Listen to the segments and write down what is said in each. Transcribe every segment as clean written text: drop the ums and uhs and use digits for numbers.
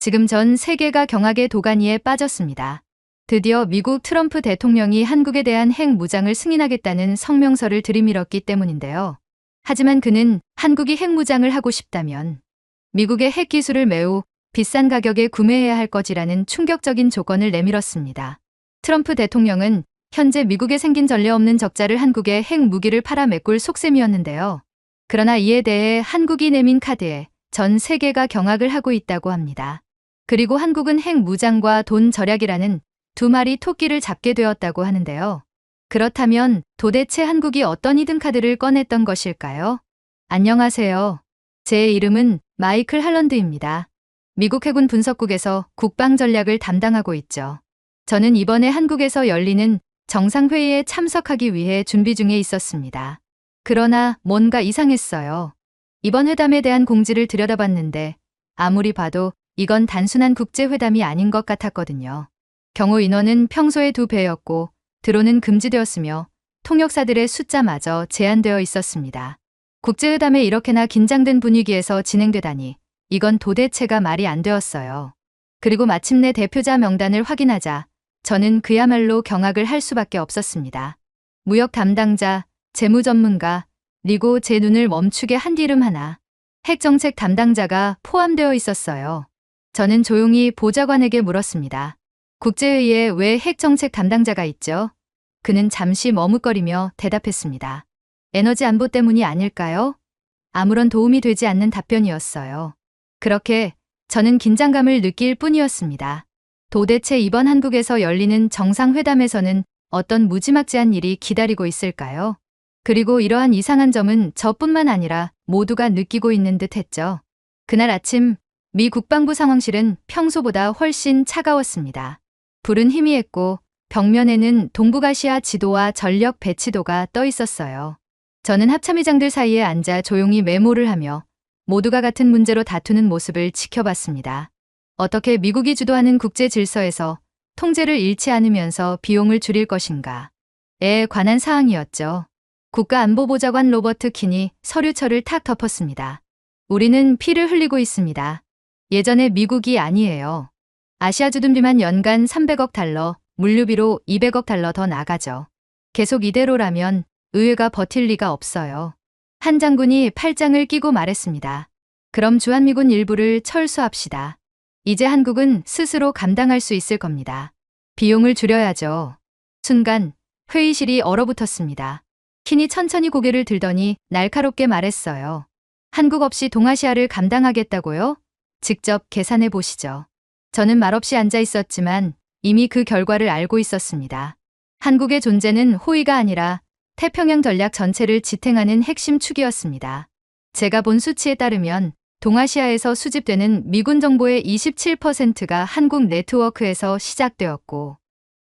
지금 전 세계가 경악의 도가니에 빠졌습니다. 드디어 미국 트럼프 대통령이 한국에 대한 핵 무장을 승인하겠다는 성명서를 들이밀었기 때문인데요. 하지만 그는 한국이 핵 무장을 하고 싶다면 미국의 핵 기술을 매우 비싼 가격에 구매해야 할 것이라는 충격적인 조건을 내밀었습니다. 트럼프 대통령은 현재 미국에 생긴 전례 없는 적자를 한국에 핵 무기를 팔아 메꿀 속셈이었는데요. 그러나 이에 대해 한국이 내민 카드에 전 세계가 경악을 하고 있다고 합니다. 그리고 한국은 핵 무장과 돈 절약이라는 두 마리 토끼를 잡게 되었다고 하는데요. 그렇다면 도대체 한국이 어떤 히든카드를 꺼냈던 것일까요? 안녕하세요. 제 이름은 마이클 할런드입니다. 미국 해군 분석국에서 국방 전략을 담당하고 있죠. 저는 이번에 한국에서 열리는 정상회의에 참석하기 위해 준비 중에 있었습니다. 그러나 뭔가 이상했어요. 이번 회담에 대한 공지를 들여다봤는데 아무리 봐도 이건 단순한 국제회담이 아닌 것 같았거든요. 경호 인원은 평소의 2배였고 드론은 금지되었으며 통역사들의 숫자마저 제한되어 있었습니다. 국제회담에 이렇게나 긴장된 분위기에서 진행되다니 이건 도대체가 말이 안 되었어요. 그리고 마침내 대표자 명단을 확인하자 저는 그야말로 경악을 할 수밖에 없었습니다. 무역 담당자, 재무 전문가, 그리고 제 눈을 멈추게 한 이름 하나. 핵정책 담당자가 포함되어 있었어요. 저는 조용히 보좌관에게 물었습니다. 국제회의에 왜 핵정책 담당자가 있죠? 그는 잠시 머뭇거리며 대답했습니다. 에너지 안보 때문이 아닐까요? 아무런 도움이 되지 않는 답변이었어요. 그렇게 저는 긴장감을 느낄 뿐이었습니다. 도대체 이번 한국에서 열리는 정상회담에서는 어떤 무지막지한 일이 기다리고 있을까요? 그리고 이러한 이상한 점은 저뿐만 아니라 모두가 느끼고 있는 듯 했죠. 그날 아침 미 국방부 상황실은 평소보다 훨씬 차가웠습니다. 불은 희미했고 벽면에는 동북아시아 지도와 전력 배치도가 떠 있었어요. 저는 합참의장들 사이에 앉아 조용히 메모를 하며 모두가 같은 문제로 다투는 모습을 지켜봤습니다. 어떻게 미국이 주도하는 국제 질서에서 통제를 잃지 않으면서 비용을 줄일 것인가에 관한 사항이었죠. 국가안보보좌관 로버트 킨이 서류철을 탁 덮었습니다. 우리는 피를 흘리고 있습니다. 예전의 미국이 아니에요. 아시아 주둔비만 연간 300억 달러, 물류비로 200억 달러 더 나가죠. 계속 이대로라면 의회가 버틸 리가 없어요. 한 장군이 팔짱을 끼고 말했습니다. 그럼 주한미군 일부를 철수합시다. 이제 한국은 스스로 감당할 수 있을 겁니다. 비용을 줄여야죠. 순간 회의실이 얼어붙었습니다. 킨이 천천히 고개를 들더니 날카롭게 말했어요. 한국 없이 동아시아를 감당하겠다고요? 직접 계산해 보시죠. 저는 말없이 앉아 있었지만 이미 그 결과를 알고 있었습니다. 한국의 존재는 호의가 아니라 태평양 전략 전체를 지탱하는 핵심 축이었습니다. 제가 본 수치에 따르면 동아시아에서 수집되는 미군 정보의 27%가 한국 네트워크에서 시작되었고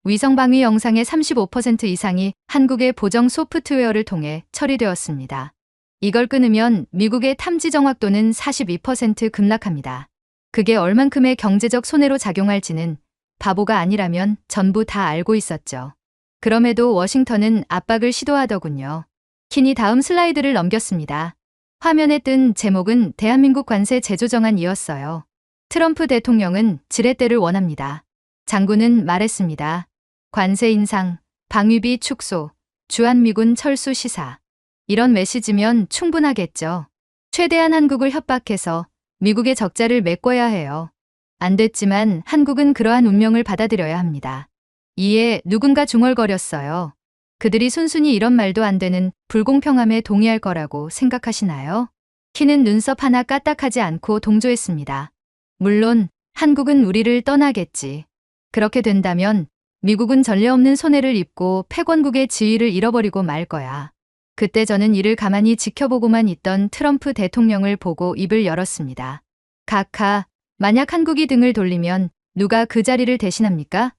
위성 방위 영상의 35% 이상이 한국의 보정 소프트웨어를 통해 처리되었습니다. 이걸 끊으면 미국의 탐지 정확도는 42% 급락합니다. 그게 얼만큼의 경제적 손해로 작용할지는 바보가 아니라면 전부 다 알고 있었죠. 그럼에도 워싱턴은 압박을 시도하더군요. 킨이 다음 슬라이드를 넘겼습니다. 화면에 뜬 제목은 대한민국 관세 재조정안이었어요. 트럼프 대통령은 지렛대를 원합니다. 장군은 말했습니다. 관세 인상, 방위비 축소, 주한미군 철수 시사. 이런 메시지면 충분하겠죠. 최대한 한국을 협박해서 미국의 적자를 메꿔야 해요. 안 됐지만 한국은 그러한 운명을 받아들여야 합니다. 이에 누군가 중얼거렸어요. 그들이 순순히 이런 말도 안 되는 불공평함에 동의할 거라고 생각하시나요? 킨은 눈썹 하나 까딱하지 않고 동조했습니다. 물론 한국은 우리를 떠나겠지. 그렇게 된다면 미국은 전례 없는 손해를 입고 패권국의 지위를 잃어버리고 말 거야. 그때 저는 이를 가만히 지켜보고만 있던 트럼프 대통령을 보고 입을 열었습니다. 카카, 만약 한국이 등을 돌리면 누가 그 자리를 대신합니까?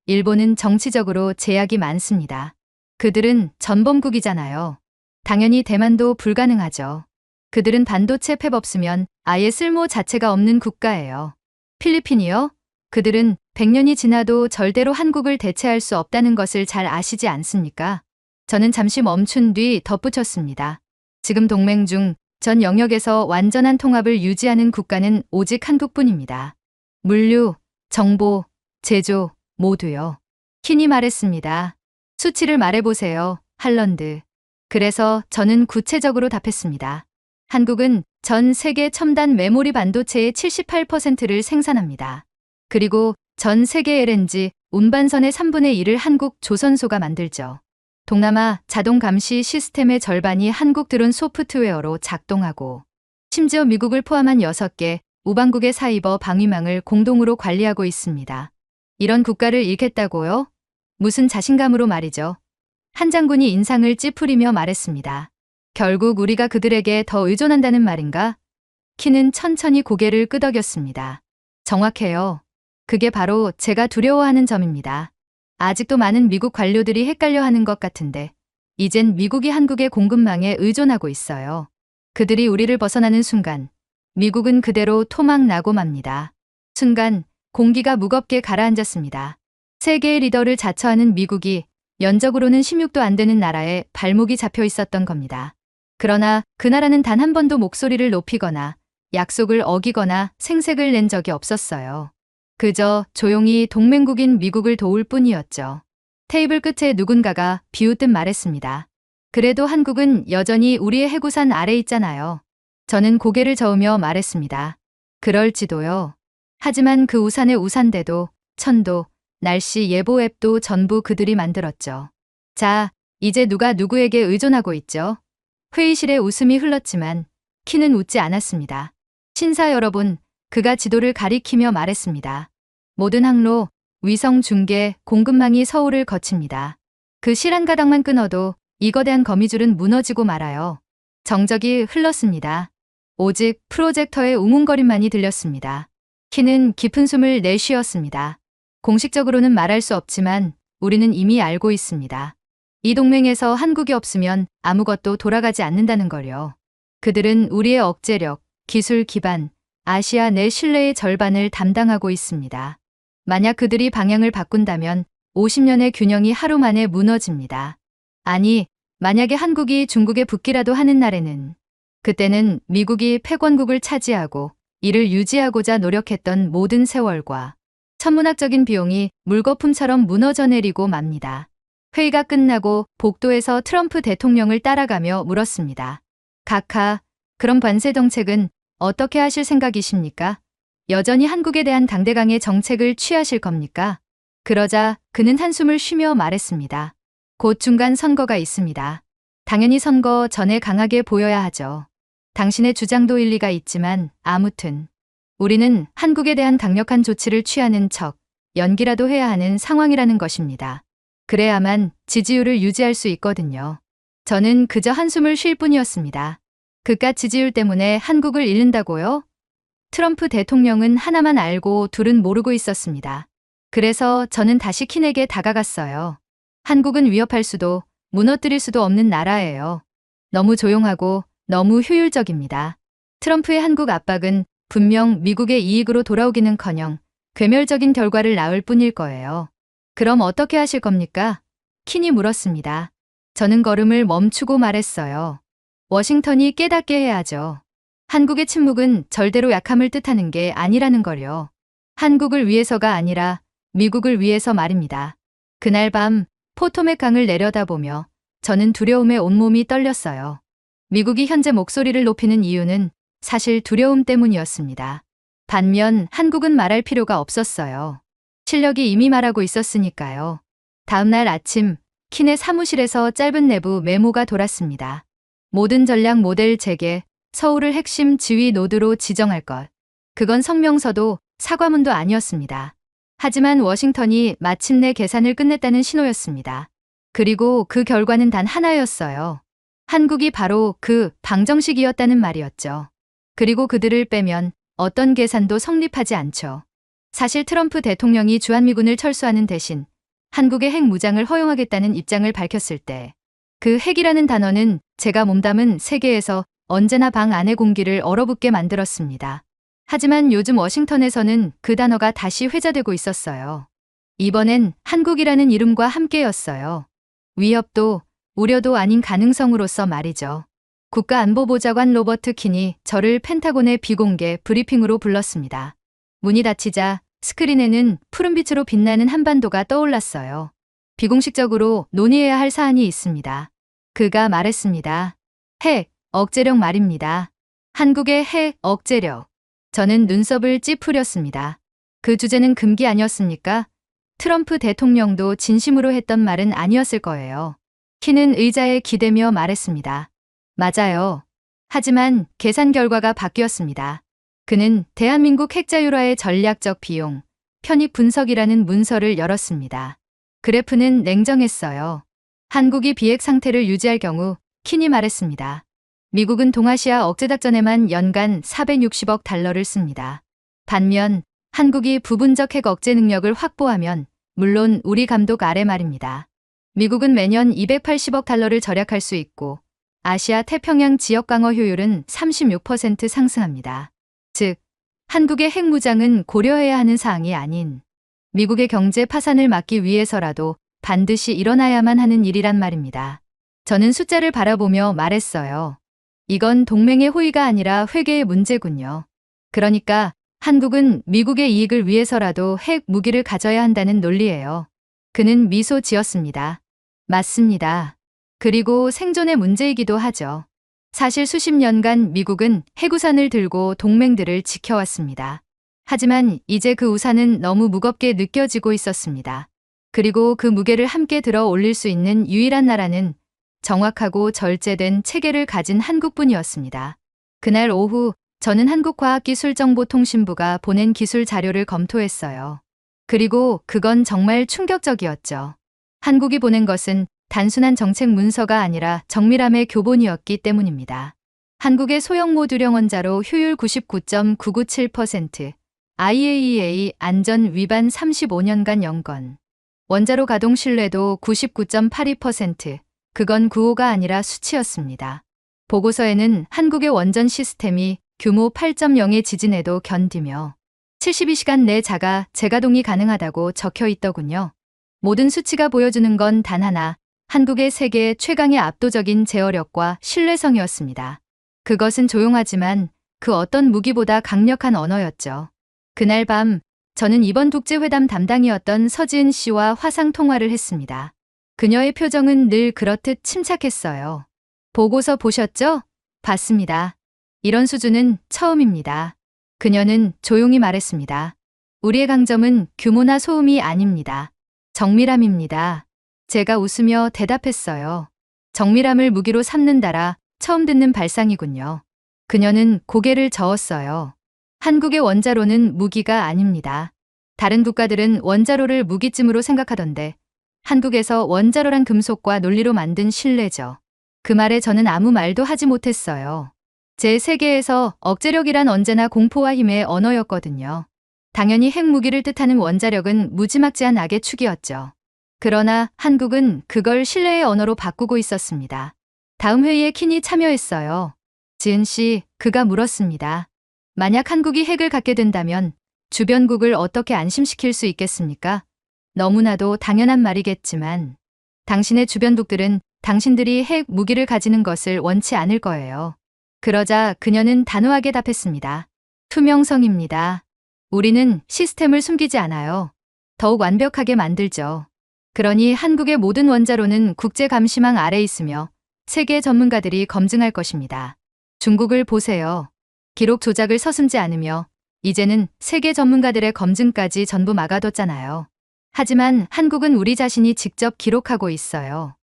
일본은 정치적으로 제약이 많습니다. 그들은 전범국이잖아요. 당연히 대만도 불가능하죠. 그들은 반도체 팹 없으면 아예 쓸모 자체가 없는 국가예요. 필리핀이요? 그들은 100년이 지나도 절대로 한국을 대체할 수 없다는 것을 잘 아시지 않습니까? 저는 잠시 멈춘 뒤 덧붙였습니다. 지금 동맹 중 전 영역에서 완전한 통합을 유지하는 국가는 오직 한국뿐입니다. 물류, 정보, 제조 모두요. 킨이 말했습니다. 수치를 말해보세요, 할런드. 그래서 저는 구체적으로 답했습니다. 한국은 전 세계 첨단 메모리 반도체의 78%를 생산합니다. 그리고 전 세계 LNG 운반선의 3분의 1을 한국 조선소가 만들죠. 동남아 자동 감시 시스템의 절반이 한국 드론 소프트웨어로 작동하고, 심지어 미국을 포함한 6개 우방국의 사이버 방위망을 공동으로 관리하고 있습니다. 이런 국가를 잃겠다고요? 무슨 자신감으로 말이죠. 한 장군이 인상을 찌푸리며 말했습니다. 결국 우리가 그들에게 더 의존한다는 말인가? 킨은 천천히 고개를 끄덕였습니다. 정확해요. 그게 바로 제가 두려워하는 점입니다. 아직도 많은 미국 관료들이 헷갈려하는 것 같은데, 이젠 미국이 한국의 공급망에 의존하고 있어요. 그들이 우리를 벗어나는 순간 미국은 그대로 토막나고 맙니다. 순간 공기가 무겁게 가라앉았습니다. 세계의 리더를 자처하는 미국이 면적으로는 16도 안 되는 나라에 발목이 잡혀 있었던 겁니다. 그러나 그 나라는 단 한 번도 목소리를 높이거나 약속을 어기거나 생색을 낸 적이 없었어요. 그저 조용히 동맹국인 미국을 도울 뿐이었죠. 테이블 끝에 누군가가 비웃듯 말했습니다. 그래도 한국은 여전히 우리의 해구산 아래 있잖아요. 저는 고개를 저으며 말했습니다. 그럴지도요. 하지만 그 우산의 우산대도, 천도, 날씨 예보 앱도 전부 그들이 만들었죠. 자, 이제 누가 누구에게 의존하고 있죠? 회의실에 웃음이 흘렀지만 킨은 웃지 않았습니다. 신사 여러분, 그가 지도를 가리키며 말했습니다. 모든 항로, 위성 중계, 공급망이 서울을 거칩니다. 그 실 한 가닥만 끊어도 이 거대한 거미줄은 무너지고 말아요. 정적이 흘렀습니다. 오직 프로젝터의 웅웅거림만이 들렸습니다. 킨은 깊은 숨을 내쉬었습니다. 공식적으로는 말할 수 없지만 우리는 이미 알고 있습니다. 이 동맹에서 한국이 없으면 아무것도 돌아가지 않는다는 걸요. 그들은 우리의 억제력, 기술 기반, 아시아 내 신뢰의 절반을 담당하고 있습니다. 만약 그들이 방향을 바꾼다면 50년의 균형이 하루 만에 무너집니다. 아니, 만약에 한국이 중국에 붙기라도 하는 날에는, 그때는 미국이 패권국을 차지하고 이를 유지하고자 노력했던 모든 세월과 천문학적인 비용이 물거품처럼 무너져 내리고 맙니다. 회의가 끝나고 복도에서 트럼프 대통령을 따라가며 물었습니다. 각하, 그럼 관세 정책은 어떻게 하실 생각이십니까? 여전히 한국에 대한 강대강의 정책을 취하실 겁니까? 그러자 그는 한숨을 쉬며 말했습니다. 곧 중간 선거가 있습니다. 당연히 선거 전에 강하게 보여야 하죠. 당신의 주장도 일리가 있지만 아무튼 우리는 한국에 대한 강력한 조치를 취하는 척 연기라도 해야 하는 상황이라는 것입니다. 그래야만 지지율을 유지할 수 있거든요. 저는 그저 한숨을 쉴 뿐이었습니다. 그깟 지지율 때문에 한국을 잃는다고요? 트럼프 대통령은 하나만 알고 둘은 모르고 있었습니다. 그래서 저는 다시 킨에게 다가갔어요. 한국은 위협할 수도 무너뜨릴 수도 없는 나라예요. 너무 조용하고 너무 효율적입니다. 트럼프의 한국 압박은 분명 미국의 이익으로 돌아오기는커녕 괴멸적인 결과를 낳을 뿐일 거예요. 그럼 어떻게 하실 겁니까? 킨이 물었습니다. 저는 걸음을 멈추고 말했어요. 워싱턴이 깨닫게 해야죠. 한국의 침묵은 절대로 약함을 뜻하는 게 아니라는 걸요. 한국을 위해서가 아니라 미국을 위해서 말입니다. 그날 밤 포토맥 강을 내려다보며 저는 두려움에 온몸이 떨렸어요. 미국이 현재 목소리를 높이는 이유는 사실 두려움 때문이었습니다. 반면 한국은 말할 필요가 없었어요. 실력이 이미 말하고 있었으니까요. 다음 날 아침 킨의 사무실에서 짧은 내부 메모가 돌았습니다. 모든 전략 모델 재개, 서울을 핵심 지휘 노드로 지정할 것. 그건 성명서도 사과문도 아니었습니다. 하지만 워싱턴이 마침내 계산을 끝냈다는 신호였습니다. 그리고 그 결과는 단 하나였어요. 한국이 바로 그 방정식이었다는 말이었죠. 그리고 그들을 빼면 어떤 계산도 성립하지 않죠. 사실 트럼프 대통령이 주한미군을 철수하는 대신 한국의 핵 무장을 허용하겠다는 입장을 밝혔을 때 그 핵이라는 단어는 제가 몸담은 세계에서 언제나 방 안의 공기를 얼어붙게 만들었습니다. 하지만 요즘 워싱턴에서는 그 단어가 다시 회자되고 있었어요. 이번엔 한국이라는 이름과 함께였어요. 위협도 우려도 아닌 가능성으로서 말이죠. 국가안보보좌관 로버트 킨이 저를 펜타곤의 비공개 브리핑으로 불렀습니다. 문이 닫히자 스크린에는 푸른빛으로 빛나는 한반도가 떠올랐어요. 비공식적으로 논의해야 할 사안이 있습니다. 그가 말했습니다. 핵 억제력 말입니다. 한국의 핵 억제력. 저는 눈썹을 찌푸렸습니다. 그 주제는 금기 아니었습니까? 트럼프 대통령도 진심으로 했던 말은 아니었을 거예요. 키는 의자에 기대며 말했습니다. 맞아요. 하지만 계산 결과가 바뀌었습니다. 그는 대한민국 핵자율화의 전략적 비용, 편익 분석이라는 문서를 열었습니다. 그래프는 냉정했어요. 한국이 비핵 상태를 유지할 경우 킨이 말했습니다. 미국은 동아시아 억제작전에만 연간 460억 달러를 씁니다. 반면 한국이 부분적 핵 억제 능력을 확보하면 물론 우리 감독 아래 말입니다. 미국은 매년 280억 달러를 절약할 수 있고 아시아 태평양 지역 강화 효율은 36% 상승합니다. 즉, 한국의 핵무장은 고려해야 하는 사항이 아닌 미국의 경제 파산을 막기 위해서라도 반드시 일어나야만 하는 일이란 말입니다. 저는 숫자를 바라보며 말했어요. 이건 동맹의 호의가 아니라 회계의 문제군요. 그러니까 한국은 미국의 이익을 위해서라도 핵 무기를 가져야 한다는 논리예요. 그는 미소 지었습니다. 맞습니다. 그리고 생존의 문제이기도 하죠. 사실 수십 년간 미국은 핵우산을 들고 동맹들을 지켜왔습니다. 하지만 이제 그 우산은 너무 무겁게 느껴지고 있었습니다. 그리고 그 무게를 함께 들어 올릴 수 있는 유일한 나라는 정확하고 절제된 체계를 가진 한국뿐이었습니다. 그날 오후 저는 한국과학기술정보통신부가 보낸 기술 자료를 검토했어요. 그리고 그건 정말 충격적이었죠. 한국이 보낸 것은 단순한 정책 문서가 아니라 정밀함의 교본이었기 때문입니다. 한국의 소형 모듈형 원자로 효율 99.997%, IAEA 안전 위반 35년간 연건, 원자로 가동 신뢰도 99.82%, 그건 구호가 아니라 수치였습니다. 보고서에는 한국의 원전 시스템이 규모 8.0의 지진에도 견디며 72시간 내 자가 재가동이 가능하다고 적혀 있더군요. 모든 수치가 보여주는 건 단 하나, 한국의 세계 최강의 압도적인 제어력과 신뢰성이었습니다. 그것은 조용하지만 그 어떤 무기보다 강력한 언어였죠. 그날 밤 저는 이번 국제회담 담당이었던 서지은 씨와 화상 통화를 했습니다. 그녀의 표정은 늘 그렇듯 침착했어요. 보고서 보셨죠? 봤습니다. 이런 수준은 처음입니다. 그녀는 조용히 말했습니다. 우리의 강점은 규모나 소음이 아닙니다. 정밀함입니다. 제가 웃으며 대답했어요. 정밀함을 무기로 삼는다라 처음 듣는 발상이군요. 그녀는 고개를 저었어요. 한국의 원자로는 무기가 아닙니다. 다른 국가들은 원자로를 무기쯤으로 생각하던데 한국에서 원자로란 금속과 논리로 만든 신뢰죠. 그 말에 저는 아무 말도 하지 못했어요. 제 세계에서 억제력이란 언제나 공포와 힘의 언어였거든요. 당연히 핵무기를 뜻하는 원자력은 무지막지한 악의 축이었죠. 그러나 한국은 그걸 신뢰의 언어로 바꾸고 있었습니다. 다음 회의에 킨이 참여했어요. 지은 씨, 그가 물었습니다. 만약 한국이 핵을 갖게 된다면 주변국을 어떻게 안심시킬 수 있겠습니까? 너무나도 당연한 말이겠지만 당신의 주변국들은 당신들이 핵 무기를 가지는 것을 원치 않을 거예요. 그러자 그녀는 단호하게 답했습니다. 투명성입니다. 우리는 시스템을 숨기지 않아요. 더욱 완벽하게 만들죠. 그러니 한국의 모든 원자로는 국제 감시망 아래 있으며 세계 전문가들이 검증할 것입니다. 중국을 보세요. 기록 조작을 서슴지 않으며 이제는 세계 전문가들의 검증까지 전부 막아뒀잖아요. 하지만 한국은 우리 자신이 직접 기록하고 있어요.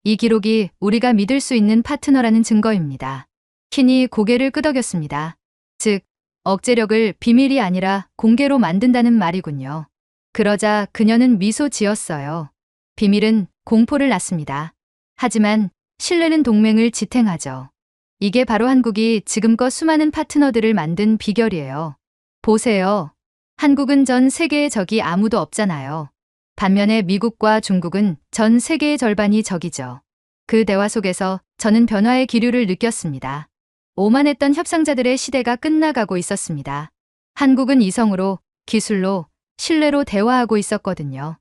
이 기록이 우리가 믿을 수 있는 파트너라는 증거입니다. 킨이 고개를 끄덕였습니다. 즉, 억제력을 비밀이 아니라 공개로 만든다는 말이군요. 그러자 그녀는 미소 지었어요. 비밀은 공포를 낳습니다. 하지만 신뢰는 동맹을 지탱하죠. 이게 바로 한국이 지금껏 수많은 파트너들을 만든 비결이에요. 보세요. 한국은 전 세계의 적이 아무도 없잖아요. 반면에 미국과 중국은 전 세계의 절반이 적이죠. 그 대화 속에서 저는 변화의 기류를 느꼈습니다. 오만했던 협상자들의 시대가 끝나가고 있었습니다. 한국은 이성으로, 기술로, 신뢰로 대화하고 있었거든요.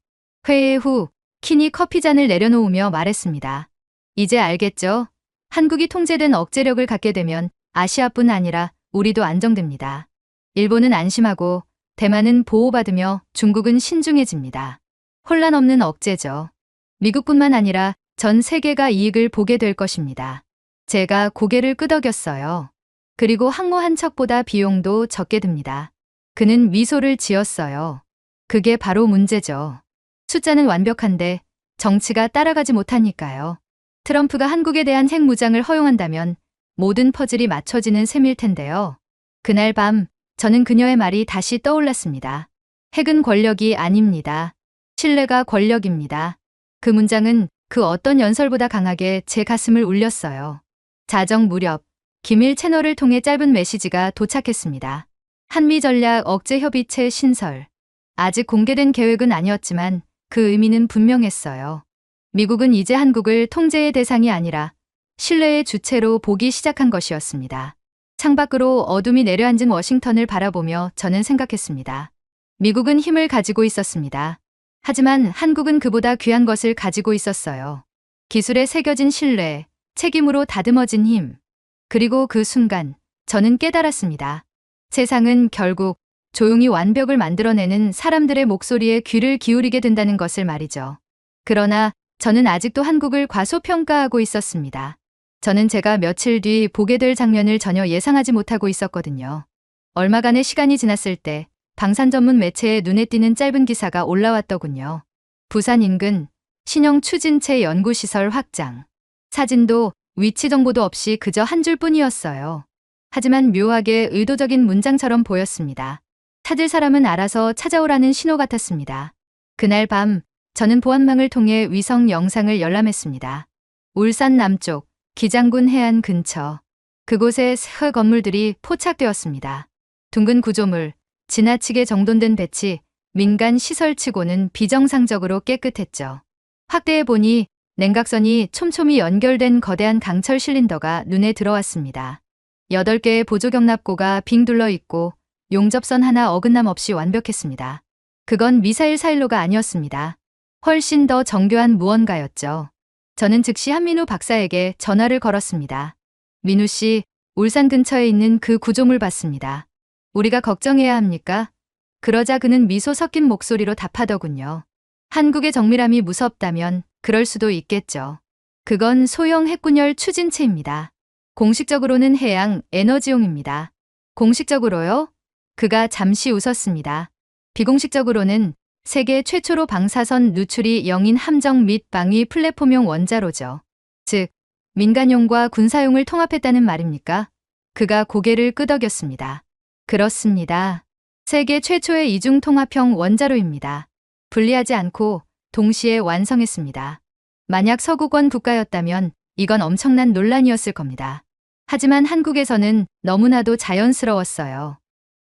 회의 후 킨이 커피잔을 내려놓으며 말했습니다. 이제 알겠죠? 한국이 통제된 억제력을 갖게 되면 아시아뿐 아니라 우리도 안정됩니다. 일본은 안심하고 대만은 보호받으며 중국은 신중해집니다. 혼란 없는 억제죠. 미국뿐만 아니라 전 세계가 이익을 보게 될 것입니다. 제가 고개를 끄덕였어요. 그리고 항모 한 척보다 비용도 적게 듭니다. 그는 미소를 지었어요. 그게 바로 문제죠. 숫자는 완벽한데 정치가 따라가지 못하니까요. 트럼프가 한국에 대한 핵무장을 허용한다면 모든 퍼즐이 맞춰지는 셈일 텐데요. 그날 밤 저는 그녀의 말이 다시 떠올랐습니다. 핵은 권력이 아닙니다. 신뢰가 권력입니다. 그 문장은 그 어떤 연설보다 강하게 제 가슴을 울렸어요. 자정 무렵 기밀 채널을 통해 짧은 메시지가 도착했습니다. 한미전략 억제협의체 신설. 아직 공개된 계획은 아니었지만 그 의미는 분명했어요. 미국은 이제 한국을 통제의 대상이 아니라 신뢰의 주체로 보기 시작한 것이었습니다. 창밖으로 어둠이 내려앉은 워싱턴을 바라보며 저는 생각했습니다. 미국은 힘을 가지고 있었습니다. 하지만 한국은 그보다 귀한 것을 가지고 있었어요. 기술에 새겨진 신뢰, 책임으로 다듬어진 힘. 그리고 그 순간 저는 깨달았습니다. 세상은 결국 조용히 완벽을 만들어내는 사람들의 목소리에 귀를 기울이게 된다는 것을 말이죠. 그러나 저는 아직도 한국을 과소평가하고 있었습니다. 저는 제가 며칠 뒤 보게 될 장면을 전혀 예상하지 못하고 있었거든요. 얼마간의 시간이 지났을 때 방산 전문 매체에 눈에 띄는 짧은 기사가 올라왔더군요. 부산 인근 신형 추진체 연구시설 확장. 사진도 위치 정보도 없이 그저 한 줄뿐이었어요. 하지만 묘하게 의도적인 문장처럼 보였습니다. 찾을 사람은 알아서 찾아오라는 신호 같았습니다. 그날 밤 저는 보안망을 통해 위성 영상을 열람했습니다. 울산 남쪽 기장군 해안 근처. 그곳에 새 건물들이 포착되었습니다. 둥근 구조물, 지나치게 정돈된 배치, 민간 시설치고는 비정상적으로 깨끗했죠. 확대해보니 냉각선이 촘촘히 연결된 거대한 강철 실린더가 눈에 들어왔습니다. 8개의 보조경납고가 빙 둘러 있고 용접선 하나 어긋남 없이 완벽했습니다. 그건 미사일 사일로가 아니었습니다. 훨씬 더 정교한 무언가였죠. 저는 즉시 한민우 박사에게 전화를 걸었습니다. 민우 씨, 울산 근처에 있는 그 구조물 봤습니다. 우리가 걱정해야 합니까? 그러자 그는 미소 섞인 목소리로 답하더군요. 한국의 정밀함이 무섭다면 그럴 수도 있겠죠. 그건 소형 핵분열 추진체입니다. 공식적으로는 해양 에너지용입니다. 공식적으로요? 그가 잠시 웃었습니다. 비공식적으로는 세계 최초로 방사선 누출이 0인 함정 및 방위 플랫폼용 원자로죠. 즉, 민간용과 군사용을 통합했다는 말입니까? 그가 고개를 끄덕였습니다. 그렇습니다. 세계 최초의 이중 통합형 원자로입니다. 분리하지 않고 동시에 완성했습니다. 만약 서구권 국가였다면 이건 엄청난 논란이었을 겁니다. 하지만 한국에서는 너무나도 자연스러웠어요.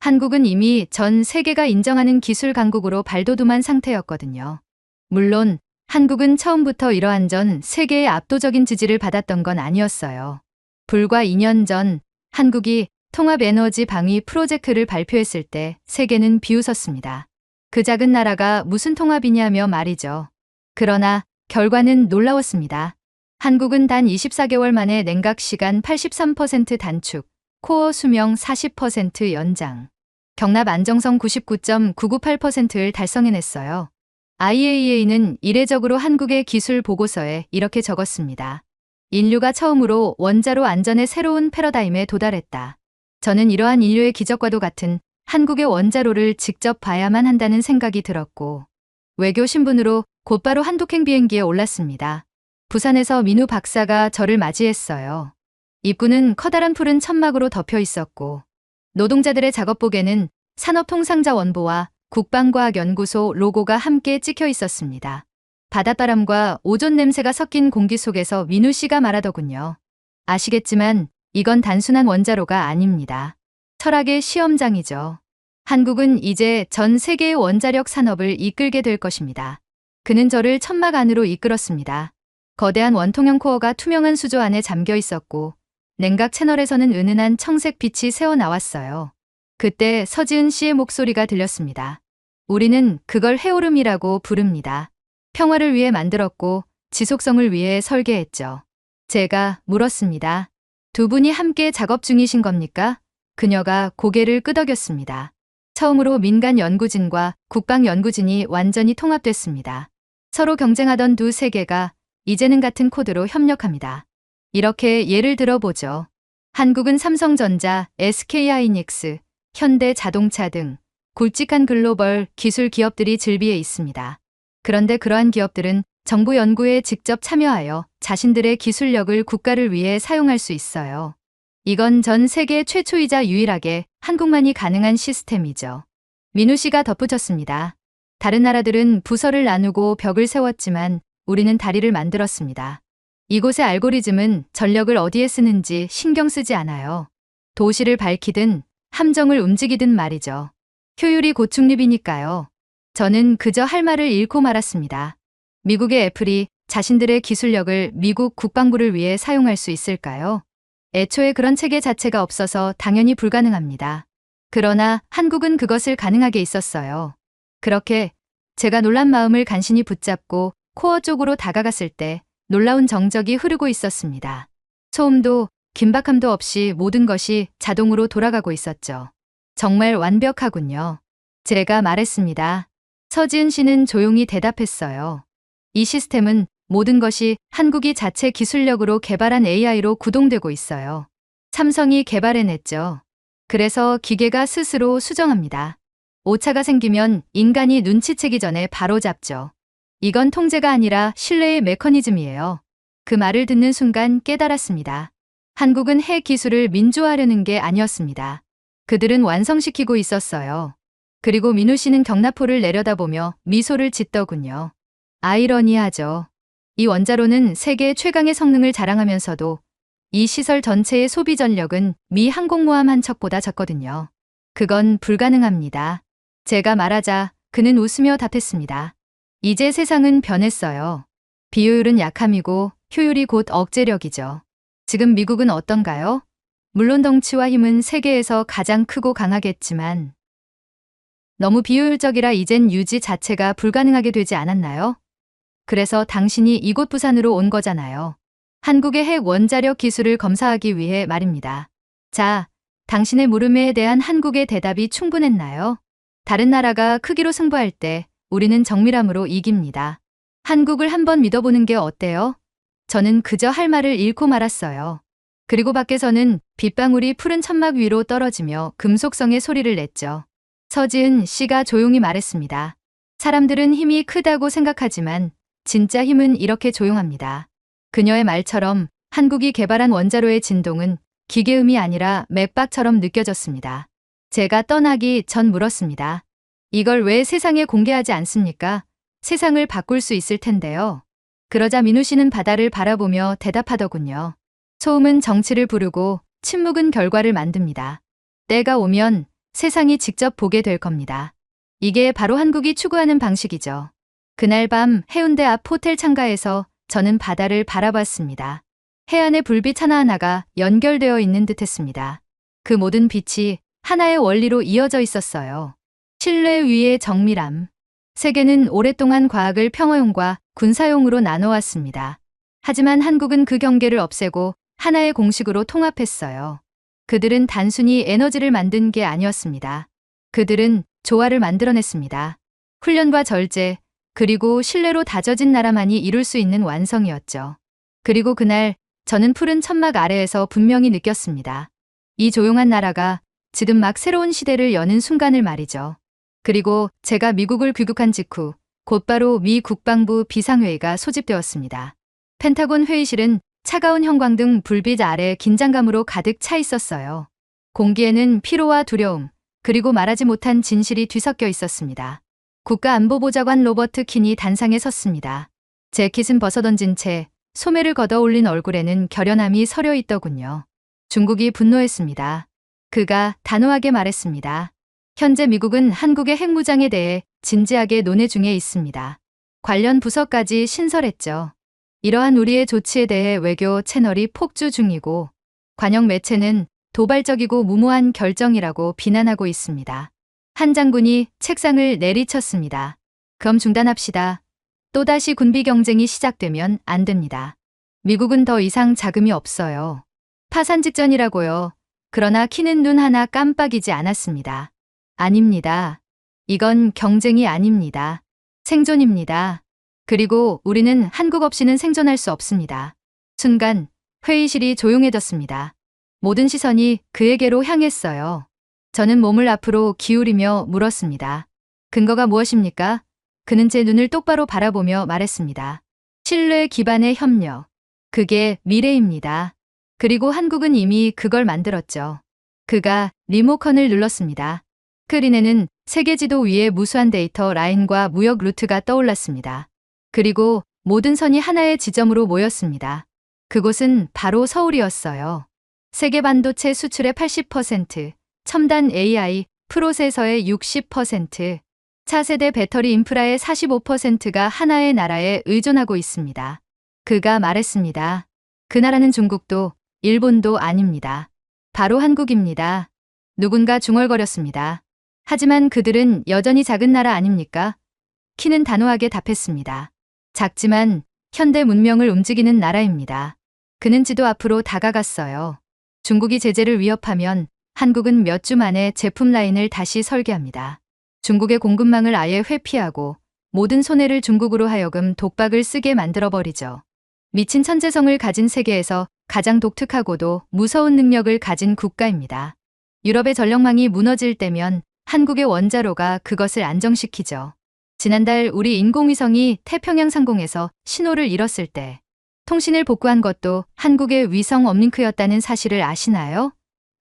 한국은 이미 전 세계가 인정하는 기술 강국으로 발돋움한 상태였거든요. 물론 한국은 처음부터 이러한 전 세계의 압도적인 지지를 받았던 건 아니었어요. 불과 2년 전 한국이 통합에너지 방위 프로젝트를 발표했을 때 세계는 비웃었습니다. 그 작은 나라가 무슨 통합이냐며 말이죠. 그러나 결과는 놀라웠습니다. 한국은 단 24개월 만에 냉각 시간 83% 단축, 코어 수명 40% 연장, 경납 안정성 99.998%를 달성해냈어요. IAEA는 이례적으로 한국의 기술 보고서에 이렇게 적었습니다. 인류가 처음으로 원자로 안전의 새로운 패러다임에 도달했다. 저는 이러한 인류의 기적과도 같은 한국의 원자로를 직접 봐야만 한다는 생각이 들었고, 외교 신분으로 곧바로 한독행 비행기에 올랐습니다. 부산에서 민우 박사가 저를 맞이했어요. 입구는 커다란 푸른 천막으로 덮여 있었고, 노동자들의 작업복에는 산업통상자원부와 국방과학연구소 로고가 함께 찍혀 있었습니다. 바닷바람과 오존 냄새가 섞인 공기 속에서 민우 씨가 말하더군요. 아시겠지만 이건 단순한 원자로가 아닙니다. 철학의 시험장이죠. 한국은 이제 전 세계의 원자력 산업을 이끌게 될 것입니다. 그는 저를 천막 안으로 이끌었습니다. 거대한 원통형 코어가 투명한 수조 안에 잠겨 있었고, 냉각 채널에서는 은은한 청색 빛이 새어나왔어요. 그때 서지은 씨의 목소리가 들렸습니다. 우리는 그걸 해오름이라고 부릅니다. 평화를 위해 만들었고 지속성을 위해 설계했죠. 제가 물었습니다. 두 분이 함께 작업 중이신 겁니까? 그녀가 고개를 끄덕였습니다. 처음으로 민간 연구진과 국방 연구진이 완전히 통합됐습니다. 서로 경쟁하던 두 세계가 이제는 같은 코드로 협력합니다. 이렇게 예를 들어보죠. 한국은 삼성전자, SK하이닉스, 현대자동차 등 굵직한 글로벌 기술 기업들이 즐비해 있습니다. 그런데 그러한 기업들은 정부 연구에 직접 참여하여 자신들의 기술력을 국가를 위해 사용할 수 있어요. 이건 전 세계 최초이자 유일하게 한국만이 가능한 시스템이죠. 민우 씨가 덧붙였습니다. 다른 나라들은 부서를 나누고 벽을 세웠지만 우리는 다리를 만들었습니다. 이곳의 알고리즘은 전력을 어디에 쓰는지 신경 쓰지 않아요. 도시를 밝히든 함정을 움직이든 말이죠. 효율이 고충립이니까요. 저는 그저 할 말을 잃고 말았습니다. 미국의 애플이 자신들의 기술력을 미국 국방부를 위해 사용할 수 있을까요? 애초에 그런 체계 자체가 없어서 당연히 불가능합니다. 그러나 한국은 그것을 가능하게 있었어요. 그렇게 제가 놀란 마음을 간신히 붙잡고 코어 쪽으로 다가갔을 때 놀라운 정적이 흐르고 있었습니다. 소음도 긴박함도 없이 모든 것이 자동으로 돌아가고 있었죠. 정말 완벽하군요. 제가 말했습니다. 서지은 씨는 조용히 대답했어요. 이 시스템은 모든 것이 한국이 자체 기술력으로 개발한 AI로 구동되고 있어요. 삼성이 개발해냈죠. 그래서 기계가 스스로 수정합니다. 오차가 생기면 인간이 눈치채기 전에 바로 잡죠. 이건 통제가 아니라 신뢰의 메커니즘이에요. 그 말을 듣는 순간 깨달았습니다. 한국은 핵 기술을 민주화하려는 게 아니었습니다. 그들은 완성시키고 있었어요. 그리고 민우 씨는 경납포를 내려다보며 미소를 짓더군요. 아이러니하죠. 이 원자로는 세계 최강의 성능을 자랑하면서도 이 시설 전체의 소비 전력은 미 항공모함 한 척보다 적거든요. 그건 불가능합니다. 제가 말하자 그는 웃으며 답했습니다. 이제 세상은 변했어요. 비효율은 약함이고 효율이 곧 억제력이죠. 지금 미국은 어떤가요? 물론 덩치와 힘은 세계에서 가장 크고 강하겠지만 너무 비효율적이라 이젠 유지 자체가 불가능하게 되지 않았나요? 그래서 당신이 이곳 부산으로 온 거잖아요. 한국의 핵 원자력 기술을 검사하기 위해 말입니다. 자, 당신의 물음에 대한 한국의 대답이 충분했나요? 다른 나라가 크기로 승부할 때 우리는 정밀함으로 이깁니다. 한국을 한번 믿어보는 게 어때요? 저는 그저 할 말을 잃고 말았어요. 그리고 밖에서는 빗방울이 푸른 천막 위로 떨어지며 금속성의 소리를 냈죠. 서지은 씨가 조용히 말했습니다. 사람들은 힘이 크다고 생각하지만 진짜 힘은 이렇게 조용합니다. 그녀의 말처럼 한국이 개발한 원자로의 진동은 기계음이 아니라 맥박처럼 느껴졌습니다. 제가 떠나기 전 물었습니다. 이걸 왜 세상에 공개하지 않습니까? 세상을 바꿀 수 있을 텐데요. 그러자 민우 씨는 바다를 바라보며 대답하더군요. 소음은 정치를 부르고 침묵은 결과를 만듭니다. 때가 오면 세상이 직접 보게 될 겁니다. 이게 바로 한국이 추구하는 방식이죠. 그날 밤 해운대 앞 호텔 창가에서 저는 바다를 바라봤습니다. 해안의 불빛 하나하나가 연결되어 있는 듯했습니다. 그 모든 빛이 하나의 원리로 이어져 있었어요. 신뢰 위의 정밀함. 세계는 오랫동안 과학을 평화용과 군사용으로 나눠왔습니다. 하지만 한국은 그 경계를 없애고 하나의 공식으로 통합했어요. 그들은 단순히 에너지를 만든 게 아니었습니다. 그들은 조화를 만들어냈습니다. 훈련과 절제, 그리고 신뢰로 다져진 나라만이 이룰 수 있는 완성이었죠. 그리고 그날 저는 푸른 천막 아래에서 분명히 느꼈습니다. 이 조용한 나라가 지금 막 새로운 시대를 여는 순간을 말이죠. 그리고 제가 미국을 귀국한 직후 곧바로 미 국방부 비상회의가 소집되었습니다. 펜타곤 회의실은 차가운 형광등 불빛 아래 긴장감으로 가득 차 있었어요. 공기에는 피로와 두려움, 그리고 말하지 못한 진실이 뒤섞여 있었습니다. 국가안보보좌관 로버트 킨이 단상에 섰습니다. 재킷은 벗어던진 채 소매를 걷어 올린 얼굴에는 결연함이 서려 있더군요. 중국이 분노했습니다. 그가 단호하게 말했습니다. 현재 미국은 한국의 핵무장에 대해 진지하게 논의 중에 있습니다. 관련 부서까지 신설했죠. 이러한 우리의 조치에 대해 외교 채널이 폭주 중이고 관영 매체는 도발적이고 무모한 결정이라고 비난하고 있습니다. 한 장군이 책상을 내리쳤습니다. 그럼 중단합시다. 또다시 군비 경쟁이 시작되면 안 됩니다. 미국은 더 이상 자금이 없어요. 파산 직전이라고요. 그러나 키는 눈 하나 깜빡이지 않았습니다. 아닙니다. 이건 경쟁이 아닙니다. 생존입니다. 그리고 우리는 한국 없이는 생존할 수 없습니다. 순간 회의실이 조용해졌습니다. 모든 시선이 그에게로 향했어요. 저는 몸을 앞으로 기울이며 물었습니다. 근거가 무엇입니까? 그는 제 눈을 똑바로 바라보며 말했습니다. 신뢰 기반의 협력. 그게 미래입니다. 그리고 한국은 이미 그걸 만들었죠. 그가 리모컨을 눌렀습니다. 스크린에는 세계 지도 위에 무수한 데이터 라인과 무역 루트가 떠올랐습니다. 그리고 모든 선이 하나의 지점으로 모였습니다. 그곳은 바로 서울이었어요. 세계 반도체 수출의 80%, 첨단 AI, 프로세서의 60%, 차세대 배터리 인프라의 45%가 하나의 나라에 의존하고 있습니다. 그가 말했습니다. 그 나라는 중국도 일본도 아닙니다. 바로 한국입니다. 누군가 중얼거렸습니다. 하지만 그들은 여전히 작은 나라 아닙니까? 키는 단호하게 답했습니다. 작지만 현대 문명을 움직이는 나라입니다. 그는 지도 앞으로 다가갔어요. 중국이 제재를 위협하면 한국은 몇 주 만에 제품 라인을 다시 설계합니다. 중국의 공급망을 아예 회피하고 모든 손해를 중국으로 하여금 독박을 쓰게 만들어버리죠. 미친 천재성을 가진 세계에서 가장 독특하고도 무서운 능력을 가진 국가입니다. 유럽의 전력망이 무너질 때면 한국의 원자로가 그것을 안정시키죠. 지난달 우리 인공위성이 태평양 상공에서 신호를 잃었을 때 통신을 복구한 것도 한국의 위성 업링크였다는 사실을 아시나요?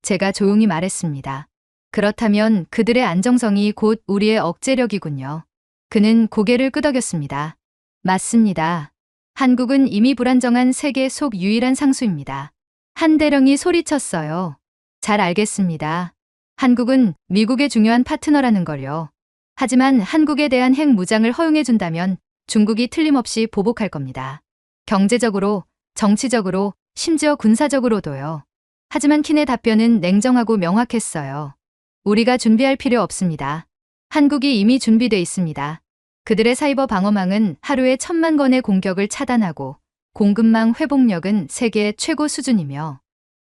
제가 조용히 말했습니다. 그렇다면 그들의 안정성이 곧 우리의 억제력이군요. 그는 고개를 끄덕였습니다. 맞습니다. 한국은 이미 불안정한 세계 속 유일한 상수입니다. 한대령이 소리쳤어요. 잘 알겠습니다. 한국은 미국의 중요한 파트너라는 걸요. 하지만 한국에 대한 핵 무장을 허용해준다면 중국이 틀림없이 보복할 겁니다. 경제적으로, 정치적으로, 심지어 군사적으로도요. 하지만 킨의 답변은 냉정하고 명확했어요. 우리가 준비할 필요 없습니다. 한국이 이미 준비돼 있습니다. 그들의 사이버 방어망은 하루에 1,000만 건의 공격을 차단하고 공급망 회복력은 세계 최고 수준이며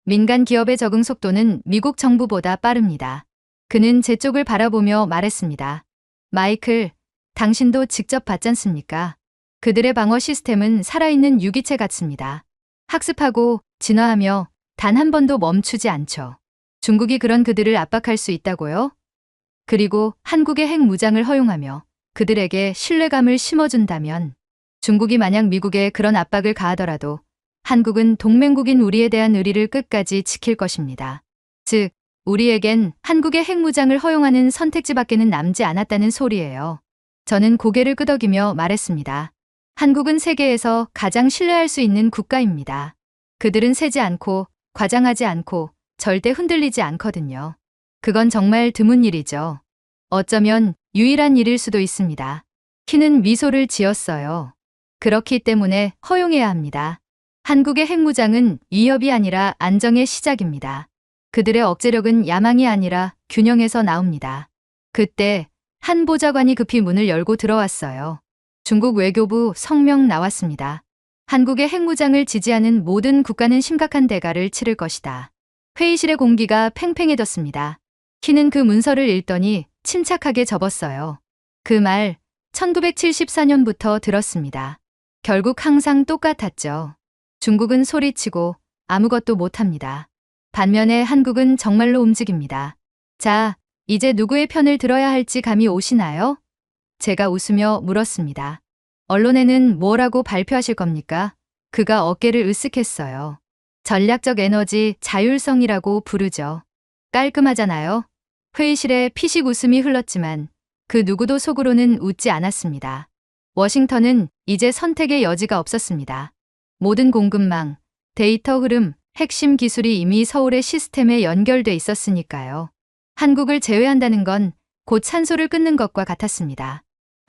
민간 기업의 적응 속도는 미국 정부보다 빠릅니다. 그는 제 쪽을 바라보며 말했습니다. 마이클, 당신도 직접 봤잖습니까? 그들의 방어 시스템은 살아있는 유기체 같습니다. 학습하고 진화하며 단 한 번도 멈추지 않죠. 중국이 그런 그들을 압박할 수 있다고요? 그리고 한국의 핵 무장을 허용하며 그들에게 신뢰감을 심어준다면 중국이 만약 미국에 그런 압박을 가하더라도 한국은 동맹국인 우리에 대한 의리를 끝까지 지킬 것입니다. 즉, 우리에겐 한국의 핵무장을 허용하는 선택지밖에는 남지 않았다는 소리예요. 저는 고개를 끄덕이며 말했습니다. 한국은 세계에서 가장 신뢰할 수 있는 국가입니다. 그들은 세지 않고 과장하지 않고 절대 흔들리지 않거든요. 그건 정말 드문 일이죠. 어쩌면 유일한 일일 수도 있습니다. 키는 미소를 지었어요. 그렇기 때문에 허용해야 합니다. 한국의 핵무장은 위협이 아니라 안정의 시작입니다. 그들의 억제력은 야망이 아니라 균형에서 나옵니다. 그때 한 보좌관이 급히 문을 열고 들어왔어요. 중국 외교부 성명 나왔습니다. 한국의 핵무장을 지지하는 모든 국가는 심각한 대가를 치를 것이다. 회의실의 공기가 팽팽해졌습니다. 키는 그 문서를 읽더니 침착하게 접었어요. 그 말 1974년부터 들었습니다. 결국 항상 똑같았죠. 중국은 소리치고 아무것도 못합니다. 반면에 한국은 정말로 움직입니다. 자, 이제 누구의 편을 들어야 할지 감이 오시나요? 제가 웃으며 물었습니다. 언론에는 뭐라고 발표하실 겁니까? 그가 어깨를 으쓱했어요. 전략적 에너지 자율성이라고 부르죠. 깔끔하잖아요. 회의실에 피식 웃음이 흘렀지만 그 누구도 속으로는 웃지 않았습니다. 워싱턴은 이제 선택의 여지가 없었습니다. 모든 공급망, 데이터 흐름, 핵심 기술이 이미 서울의 시스템에 연결돼 있었으니까요. 한국을 제외한다는 건 곧 산소를 끊는 것과 같았습니다.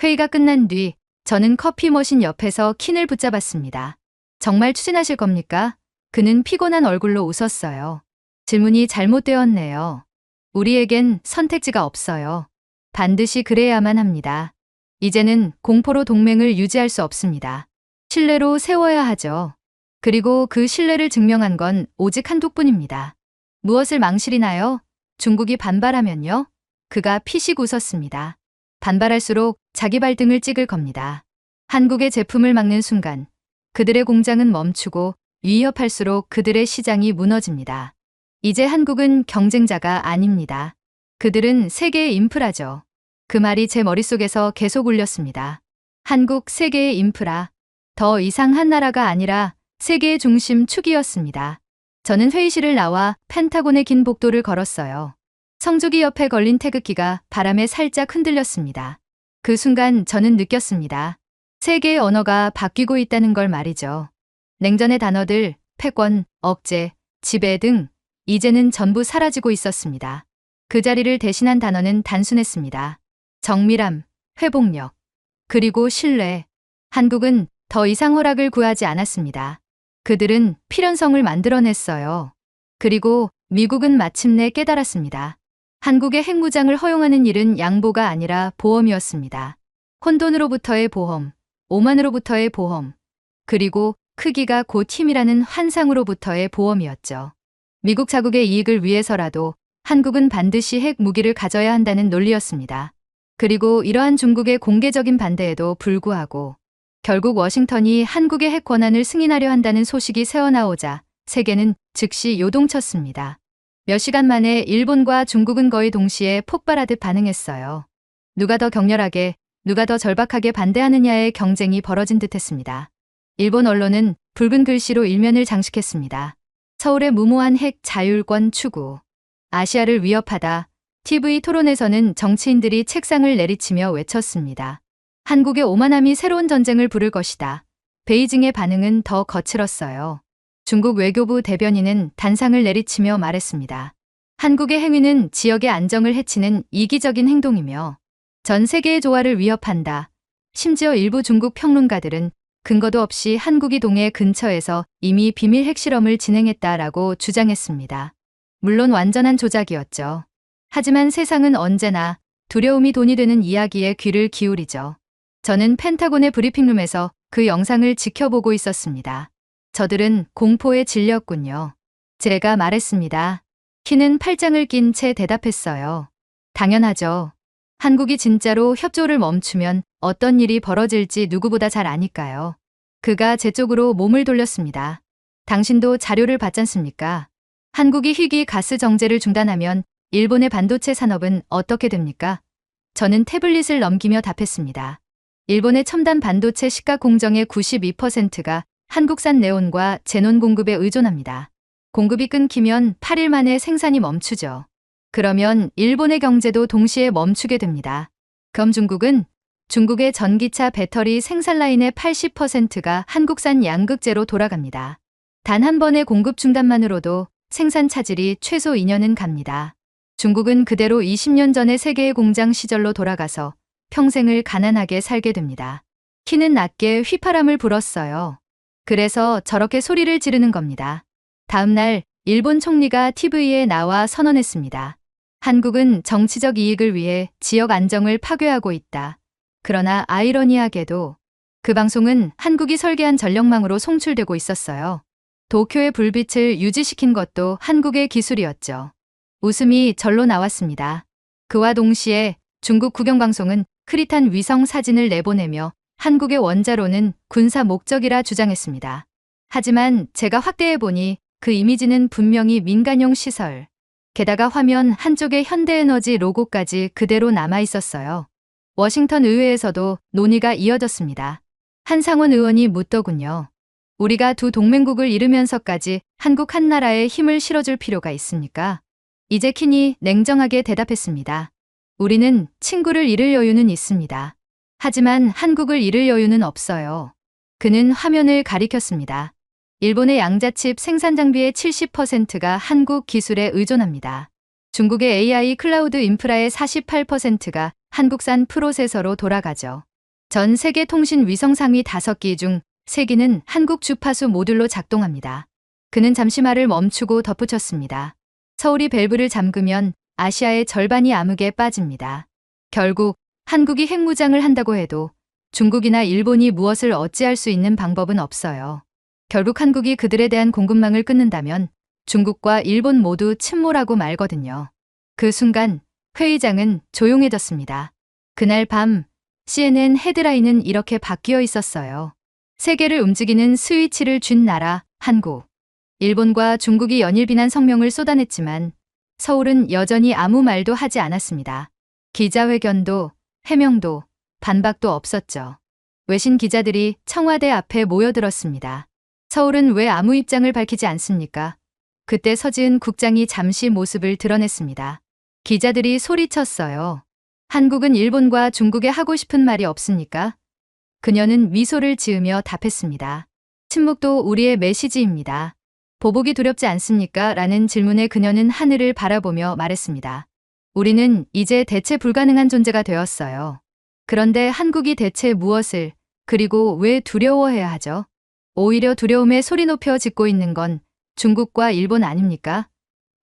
회의가 끝난 뒤 저는 커피 머신 옆에서 킨을 붙잡았습니다. 정말 추진하실 겁니까? 그는 피곤한 얼굴로 웃었어요. 질문이 잘못되었네요. 우리에겐 선택지가 없어요. 반드시 그래야만 합니다. 이제는 공포로 동맹을 유지할 수 없습니다. 신뢰로 세워야 하죠. 그리고 그 신뢰를 증명한 건 오직 한국뿐입니다. 무엇을 망설이나요? 중국이 반발하면요? 그가 피식 웃었습니다. 반발할수록 자기 발등을 찍을 겁니다. 한국의 제품을 막는 순간 그들의 공장은 멈추고 위협할수록 그들의 시장이 무너집니다. 이제 한국은 경쟁자가 아닙니다. 그들은 세계의 인프라죠. 그 말이 제 머릿속에서 계속 울렸습니다. 한국 세계의 인프라. 더 이상 한 나라가 아니라 세계의 중심 축이었습니다. 저는 회의실을 나와 펜타곤의 긴 복도를 걸었어요. 성조기 옆에 걸린 태극기가 바람에 살짝 흔들렸습니다. 그 순간 저는 느꼈습니다. 세계의 언어가 바뀌고 있다는 걸 말이죠. 냉전의 단어들, 패권, 억제, 지배 등 이제는 전부 사라지고 있었습니다. 그 자리를 대신한 단어는 단순했습니다. 정밀함, 회복력, 그리고 신뢰. 한국은 더 이상 허락을 구하지 않았습니다. 그들은 필연성을 만들어냈어요. 그리고 미국은 마침내 깨달았습니다. 한국의 핵무장을 허용하는 일은 양보가 아니라 보험이었습니다. 혼돈으로부터의 보험, 오만으로부터의 보험, 그리고 크기가 곧 힘이라는 환상으로부터의 보험이었죠. 미국 자국의 이익을 위해서라도 한국은 반드시 핵 무기를 가져야 한다는 논리였습니다. 그리고 이러한 중국의 공개적인 반대에도 불구하고 결국 워싱턴이 한국의 핵 권한을 승인하려 한다는 소식이 새어나오자 세계는 즉시 요동쳤습니다. 몇 시간 만에 일본과 중국은 거의 동시에 폭발하듯 반응했어요. 누가 더 격렬하게, 누가 더 절박하게 반대하느냐의 경쟁이 벌어진 듯했습니다. 일본 언론은 붉은 글씨로 일면을 장식했습니다. 서울의 무모한 핵 자율권 추구. 아시아를 위협하다. TV 토론에서는 정치인들이 책상을 내리치며 외쳤습니다. 한국의 오만함이 새로운 전쟁을 부를 것이다. 베이징의 반응은 더 거칠었어요. 중국 외교부 대변인은 단상을 내리치며 말했습니다. 한국의 행위는 지역의 안정을 해치는 이기적인 행동이며 전 세계의 조화를 위협한다. 심지어 일부 중국 평론가들은 근거도 없이 한국이 동해 근처에서 이미 비밀 핵실험을 진행했다라고 주장했습니다. 물론 완전한 조작이었죠. 하지만 세상은 언제나 두려움이 돈이 되는 이야기에 귀를 기울이죠. 저는 펜타곤의 브리핑룸에서 그 영상을 지켜보고 있었습니다. 저들은 공포에 질렸군요. 제가 말했습니다. 키는 팔짱을 낀 채 대답했어요. 당연하죠. 한국이 진짜로 협조를 멈추면 어떤 일이 벌어질지 누구보다 잘 아니까요. 그가 제 쪽으로 몸을 돌렸습니다. 당신도 자료를 봤잖습니까? 한국이 희귀 가스 정제를 중단하면 일본의 반도체 산업은 어떻게 됩니까? 저는 태블릿을 넘기며 답했습니다. 일본의 첨단 반도체 시가 공정의 92%가 한국산 네온과 제논 공급에 의존합니다. 공급이 끊기면 8일 만에 생산이 멈추죠. 그러면 일본의 경제도 동시에 멈추게 됩니다. 그럼 중국의 전기차 배터리 생산 라인의 80%가 한국산 양극재로 돌아갑니다. 단 한 번의 공급 중단만으로도 생산 차질이 최소 2년은 갑니다. 중국은 그대로 20년 전의 세계의 공장 시절로 돌아가서 평생을 가난하게 살게 됩니다. 키는 낮게 휘파람을 불었어요. 그래서 저렇게 소리를 지르는 겁니다. 다음 날 일본 총리가 TV에 나와 선언했습니다. 한국은 정치적 이익을 위해 지역 안정을 파괴하고 있다. 그러나 아이러니하게도 그 방송은 한국이 설계한 전력망으로 송출되고 있었어요. 도쿄의 불빛을 유지시킨 것도 한국의 기술이었죠. 웃음이 절로 나왔습니다. 그와 동시에 중국 국영방송은 흐릿한 위성 사진을 내보내며 한국의 원자로는 군사 목적이라 주장했습니다. 하지만 제가 확대해보니 그 이미지는 분명히 민간용 시설. 게다가 화면 한쪽에 현대에너지 로고까지 그대로 남아있었어요. 워싱턴 의회에서도 논의가 이어졌습니다. 한상원 의원이 묻더군요. 우리가 두 동맹국을 이루면서까지 한국 한 나라에 힘을 실어줄 필요가 있습니까? 이제 킨이 냉정하게 대답했습니다. 우리는 친구를 잃을 여유는 있습니다. 하지만 한국을 잃을 여유는 없어요. 그는 화면을 가리켰습니다. 일본의 양자칩 생산 장비의 70%가 한국 기술에 의존합니다. 중국의 AI 클라우드 인프라의 48%가 한국산 프로세서로 돌아가죠. 전 세계 통신 위성 상위 5기 중 3기는 한국 주파수 모듈로 작동합니다. 그는 잠시 말을 멈추고 덧붙였습니다. 서울이 밸브를 잠그면 아시아의 절반이 암흑에 빠집니다. 결국 한국이 핵무장을 한다고 해도 중국이나 일본이 무엇을 어찌할 수 있는 방법은 없어요. 결국 한국이 그들에 대한 공급망을 끊는다면 중국과 일본 모두 침몰하고 말거든요. 그 순간 회의장은 조용해졌습니다. 그날 밤 CNN 헤드라인은 이렇게 바뀌어 있었어요. 세계를 움직이는 스위치를 쥔 나라, 한국. 일본과 중국이 연일 비난 성명을 쏟아냈지만 서울은 여전히 아무 말도 하지 않았습니다. 기자회견도, 해명도, 반박도 없었죠. 외신 기자들이 청와대 앞에 모여들었습니다. 서울은 왜 아무 입장을 밝히지 않습니까? 그때 서지은 국장이 잠시 모습을 드러냈습니다. 기자들이 소리쳤어요. 한국은 일본과 중국에 하고 싶은 말이 없습니까? 그녀는 미소를 지으며 답했습니다. 침묵도 우리의 메시지입니다. 보복이 두렵지 않습니까? 라는 질문에 그녀는 하늘을 바라보며 말했습니다. 우리는 이제 대체 불가능한 존재가 되었어요. 그런데 한국이 대체 무엇을, 그리고 왜 두려워해야 하죠? 오히려 두려움에 소리 높여 짓고 있는 건 중국과 일본 아닙니까?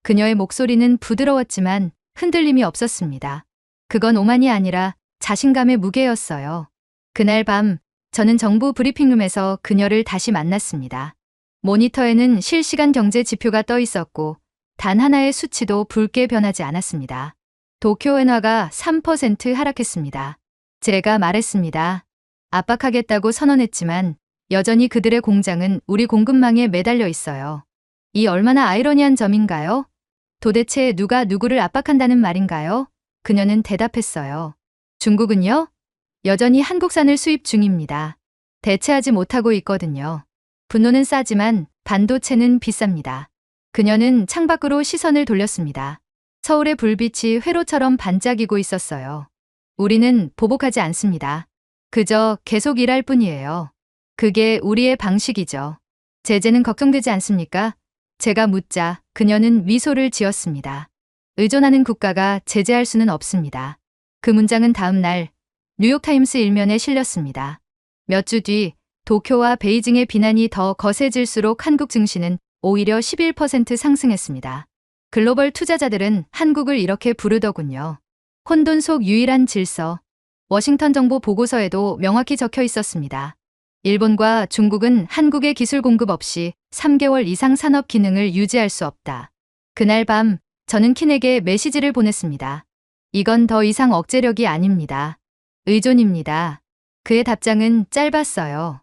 그녀의 목소리는 부드러웠지만 흔들림이 없었습니다. 그건 오만이 아니라 자신감의 무게였어요. 그날 밤 저는 정부 브리핑룸에서 그녀를 다시 만났습니다. 모니터에는 실시간 경제 지표가 떠 있었고 단 하나의 수치도 붉게 변하지 않았습니다. 도쿄 엔화가 3% 하락했습니다. 제가 말했습니다. 압박하겠다고 선언했지만 여전히 그들의 공장은 우리 공급망에 매달려 있어요. 이 얼마나 아이러니한 점인가요? 도대체 누가 누구를 압박한다는 말인가요? 그녀는 대답했어요. 중국은요? 여전히 한국산을 수입 중입니다. 대체하지 못하고 있거든요. 분노는 싸지만 반도체는 비쌉니다. 그녀는 창밖으로 시선을 돌렸습니다. 서울의 불빛이 회로처럼 반짝이고 있었어요. 우리는 보복하지 않습니다. 그저 계속 일할 뿐이에요. 그게 우리의 방식이죠. 제재는 걱정되지 않습니까? 제가 묻자 그녀는 미소를 지었습니다. 의존하는 국가가 제재할 수는 없습니다. 그 문장은 다음 날 뉴욕타임스 일면에 실렸습니다. 몇 주 뒤 도쿄와 베이징의 비난이 더 거세질수록 한국 증시는 오히려 11% 상승했습니다. 글로벌 투자자들은 한국을 이렇게 부르더군요. 혼돈 속 유일한 질서. 워싱턴 정보 보고서에도 명확히 적혀 있었습니다. 일본과 중국은 한국의 기술 공급 없이 3개월 이상 산업 기능을 유지할 수 없다. 그날 밤 저는 킨에게 메시지를 보냈습니다. 이건 더 이상 억제력이 아닙니다. 의존입니다. 그의 답장은 짧았어요.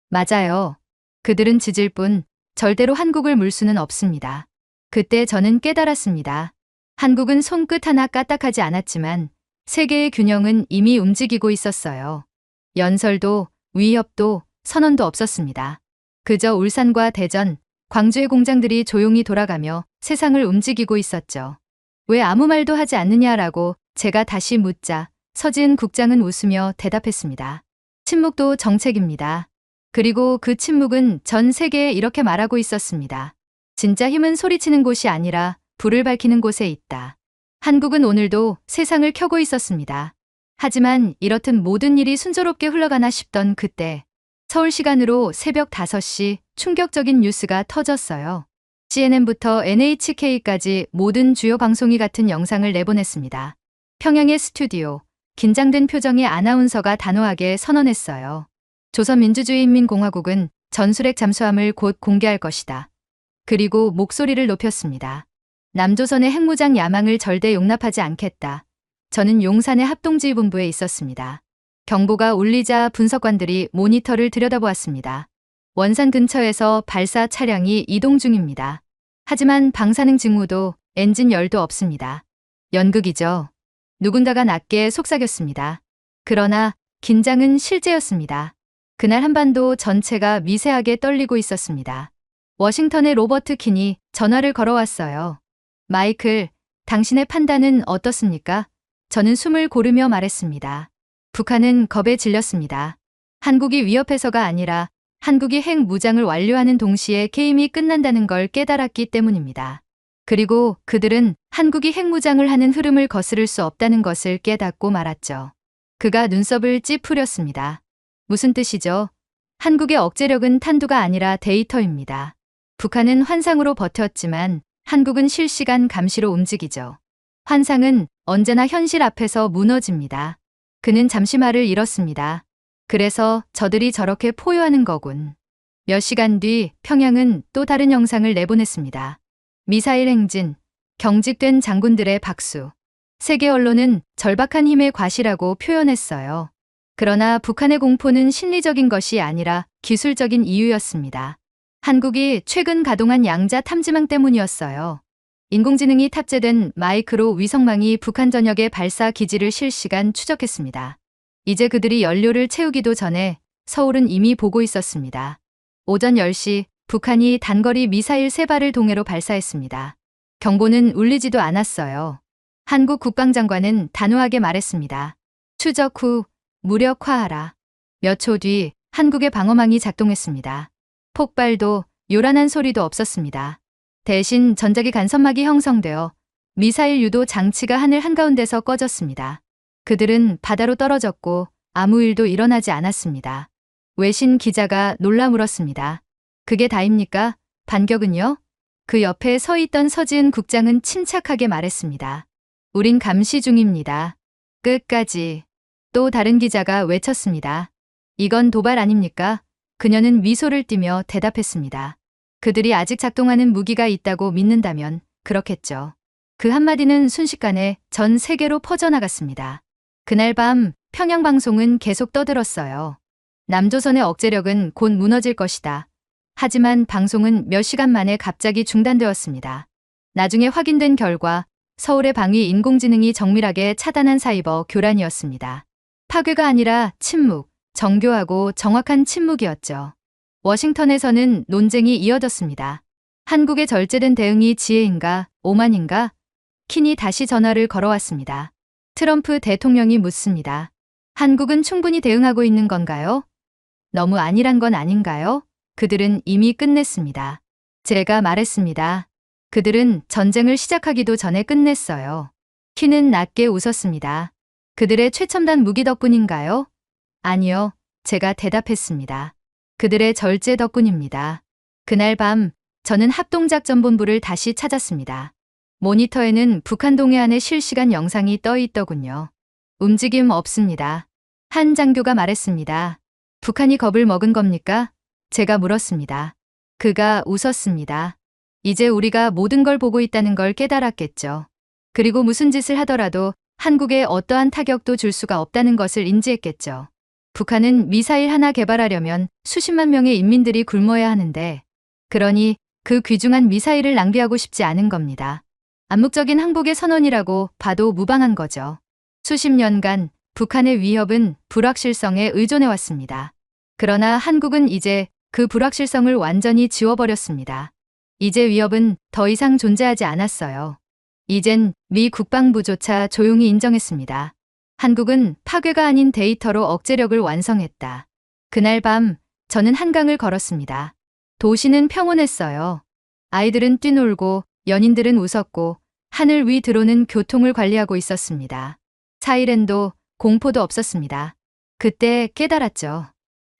맞아요. 그들은 짖을 뿐 절대로 한국을 물 수는 없습니다. 그때 저는 깨달았습니다. 한국은 손끝 하나 까딱하지 않았지만 세계의 균형은 이미 움직이고 있었어요. 연설도 위협도 선언도 없었습니다. 그저 울산과 대전, 광주의 공장들이 조용히 돌아가며 세상을 움직이고 있었죠. 왜 아무 말도 하지 않느냐라고 제가 다시 묻자 서지은 국장은 웃으며 대답했습니다. 침묵도 정책입니다. 그리고 그 침묵은 전 세계에 이렇게 말하고 있었습니다. 진짜 힘은 소리치는 곳이 아니라 불을 밝히는 곳에 있다. 한국은 오늘도 세상을 켜고 있었습니다. 하지만 이렇듯 모든 일이 순조롭게 흘러가나 싶던 그때 서울 시간으로 새벽 5시 충격적인 뉴스가 터졌어요. CNN부터 NHK까지 모든 주요 방송이 같은 영상을 내보냈습니다. 평양의 스튜디오, 긴장된 표정의 아나운서가 단호하게 선언했어요. 조선민주주의인민공화국은 전술핵 잠수함을 곧 공개할 것이다. 그리고 목소리를 높였습니다. 남조선의 핵무장 야망을 절대 용납하지 않겠다. 저는 용산의 합동지휘본부에 있었습니다. 경보가 울리자 분석관들이 모니터를 들여다보았습니다. 원산 근처에서 발사 차량이 이동 중입니다. 하지만 방사능 징후도 엔진 열도 없습니다. 연극이죠. 누군가가 낮게 속삭였습니다. 그러나 긴장은 실제였습니다. 그날 한반도 전체가 미세하게 떨리고 있었습니다. 워싱턴의 로버트 킨이 전화를 걸어왔어요. 마이클, 당신의 판단은 어떻습니까? 저는 숨을 고르며 말했습니다. 북한은 겁에 질렸습니다. 한국이 위협해서가 아니라 한국이 핵 무장을 완료하는 동시에 게임이 끝난다는 걸 깨달았기 때문입니다. 그리고 그들은 한국이 핵무장을 하는 흐름을 거스를 수 없다는 것을 깨닫고 말았죠. 그가 눈썹을 찌푸렸습니다. 무슨 뜻이죠? 한국의 억제력은 탄두가 아니라 데이터입니다. 북한은 환상으로 버텼지만 한국은 실시간 감시로 움직이죠. 환상은 언제나 현실 앞에서 무너집니다. 그는 잠시 말을 잃었습니다. 그래서 저들이 저렇게 포효하는 거군. 몇 시간 뒤 평양은 또 다른 영상을 내보냈습니다. 미사일 행진, 경직된 장군들의 박수. 세계 언론은 절박한 힘의 과시라고 표현했어요. 그러나 북한의 공포는 심리적인 것이 아니라 기술적인 이유였습니다. 한국이 최근 가동한 양자 탐지망 때문이었어요. 인공지능이 탑재된 마이크로 위성망이 북한 전역의 발사 기지를 실시간 추적했습니다. 이제 그들이 연료를 채우기도 전에 서울은 이미 보고 있었습니다. 오전 10시 북한이 단거리 미사일 3발을 동해로 발사했습니다. 경보는 울리지도 않았어요. 한국 국방장관은 단호하게 말했습니다. 추적 후 무력화하라. 몇 초 뒤 한국의 방어망이 작동했습니다. 폭발도 요란한 소리도 없었습니다. 대신 전자기 간선막이 형성되어 미사일 유도 장치가 하늘 한가운데서 꺼졌습니다. 그들은 바다로 떨어졌고 아무 일도 일어나지 않았습니다. 외신 기자가 놀라 물었습니다. 그게 다입니까? 반격은요? 그 옆에 서 있던 서지은 국장은 침착하게 말했습니다. 우린 감시 중입니다. 끝까지. 또 다른 기자가 외쳤습니다. 이건 도발 아닙니까? 그녀는 미소를 띠며 대답했습니다. 그들이 아직 작동하는 무기가 있다고 믿는다면 그렇겠죠. 그 한마디는 순식간에 전 세계로 퍼져나갔습니다. 그날 밤 평양방송은 계속 떠들었어요. 남조선의 억제력은 곧 무너질 것이다. 하지만 방송은 몇 시간 만에 갑자기 중단되었습니다. 나중에 확인된 결과 서울의 방위 인공지능이 정밀하게 차단한 사이버 교란이었습니다. 파괴가 아니라 침묵, 정교하고 정확한 침묵이었죠. 워싱턴에서는 논쟁이 이어졌습니다. 한국의 절제된 대응이 지혜인가, 오만인가? 킨이 다시 전화를 걸어왔습니다. 트럼프 대통령이 묻습니다. 한국은 충분히 대응하고 있는 건가요? 너무 안일한 건 아닌가요? 그들은 이미 끝냈습니다. 제가 말했습니다. 그들은 전쟁을 시작하기도 전에 끝냈어요. 킨은 낮게 웃었습니다. 그들의 최첨단 무기 덕분인가요? 아니요. 제가 대답했습니다. 그들의 절제 덕분입니다. 그날 밤 저는 합동작전본부를 다시 찾았습니다. 모니터에는 북한 동해안의 실시간 영상이 떠 있더군요. 움직임 없습니다. 한 장교가 말했습니다. 북한이 겁을 먹은 겁니까? 제가 물었습니다. 그가 웃었습니다. 이제 우리가 모든 걸 보고 있다는 걸 깨달았겠죠. 그리고 무슨 짓을 하더라도 한국에 어떠한 타격도 줄 수가 없다는 것을 인지했겠죠. 북한은 미사일 하나 개발하려면 수십만 명의 인민들이 굶어야 하는데, 그러니 그 귀중한 미사일을 낭비하고 싶지 않은 겁니다. 암묵적인 항복의 선언이라고 봐도 무방한 거죠. 수십 년간 북한의 위협은 불확실성에 의존해왔습니다. 그러나 한국은 이제 그 불확실성을 완전히 지워버렸습니다. 이제 위협은 더 이상 존재하지 않았어요. 이젠 미 국방부조차 조용히 인정했습니다. 한국은 파괴가 아닌 데이터로 억제력을 완성했다. 그날 밤 저는 한강을 걸었습니다. 도시는 평온했어요. 아이들은 뛰놀고 연인들은 웃었고 하늘 위 드론은 교통을 관리하고 있었습니다. 사이렌도 공포도 없었습니다. 그때 깨달았죠.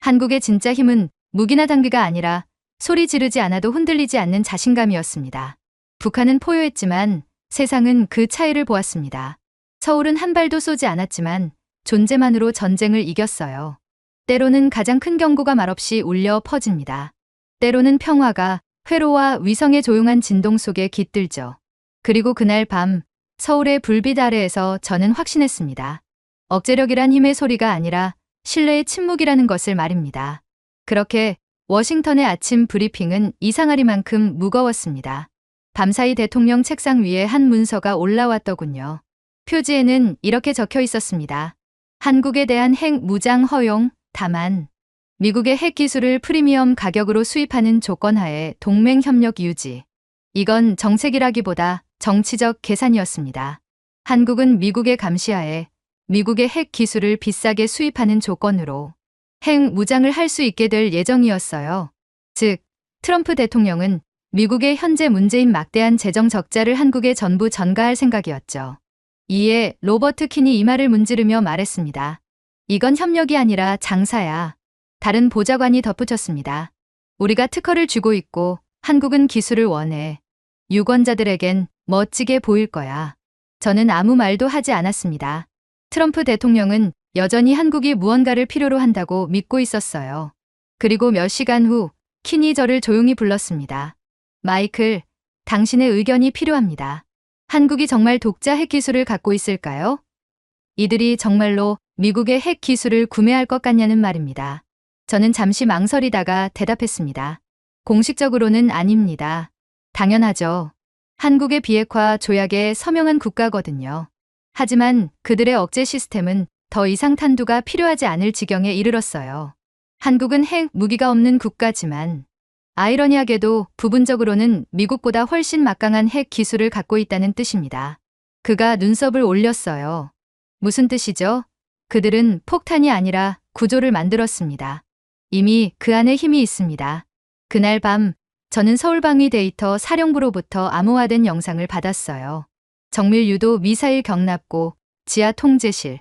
한국의 진짜 힘은 무기나 장비가 아니라 소리 지르지 않아도 흔들리지 않는 자신감이었습니다. 북한은 포효했지만 세상은 그 차이를 보았습니다. 서울은 한 발도 쏘지 않았지만 존재만으로 전쟁을 이겼어요. 때로는 가장 큰 경고가 말없이 울려 퍼집니다. 때로는 평화가 회로와 위성의 조용한 진동 속에 깃들죠. 그리고 그날 밤 서울의 불빛 아래에서 저는 확신했습니다. 억제력이란 힘의 소리가 아니라 신뢰의 침묵이라는 것을 말입니다. 그렇게 워싱턴의 아침 브리핑은 이상하리만큼 무거웠습니다. 밤사이 대통령 책상 위에 한 문서가 올라왔더군요. 표지에는 이렇게 적혀 있었습니다. 한국에 대한 핵 무장 허용, 다만 미국의 핵 기술을 프리미엄 가격으로 수입하는 조건하에 동맹 협력 유지. 이건 정책이라기보다 정치적 계산이었습니다. 한국은 미국의 감시하에 미국의 핵 기술을 비싸게 수입하는 조건으로 핵 무장을 할 수 있게 될 예정이었어요. 즉, 트럼프 대통령은 미국의 현재 문제인 막대한 재정 적자를 한국에 전부 전가할 생각이었죠. 이에 로버트 킨이 이 말을 문지르며 말했습니다. 이건 협력이 아니라 장사야. 다른 보좌관이 덧붙였습니다. 우리가 특허를 쥐고 있고 한국은 기술을 원해. 유권자들에겐 멋지게 보일 거야. 저는 아무 말도 하지 않았습니다. 트럼프 대통령은 여전히 한국이 무언가를 필요로 한다고 믿고 있었어요. 그리고 몇 시간 후 킨이 저를 조용히 불렀습니다. 마이클, 당신의 의견이 필요합니다. 한국이 정말 독자 핵 기술을 갖고 있을까요? 이들이 정말로 미국의 핵 기술을 구매할 것 같냐는 말입니다. 저는 잠시 망설이다가 대답했습니다. 공식적으로는 아닙니다. 당연하죠. 한국의 비핵화 조약에 서명한 국가거든요. 하지만 그들의 억제 시스템은 더 이상 탄두가 필요하지 않을 지경에 이르렀어요. 한국은 핵 무기가 없는 국가지만 아이러니하게도 부분적으로는 미국보다 훨씬 막강한 핵 기술을 갖고 있다는 뜻입니다. 그가 눈썹을 올렸어요. 무슨 뜻이죠? 그들은 폭탄이 아니라 구조를 만들었습니다. 이미 그 안에 힘이 있습니다. 그날 밤 저는 서울방위 데이터 사령부로부터 암호화된 영상을 받았어요. 정밀 유도 미사일 경납고 지하 통제실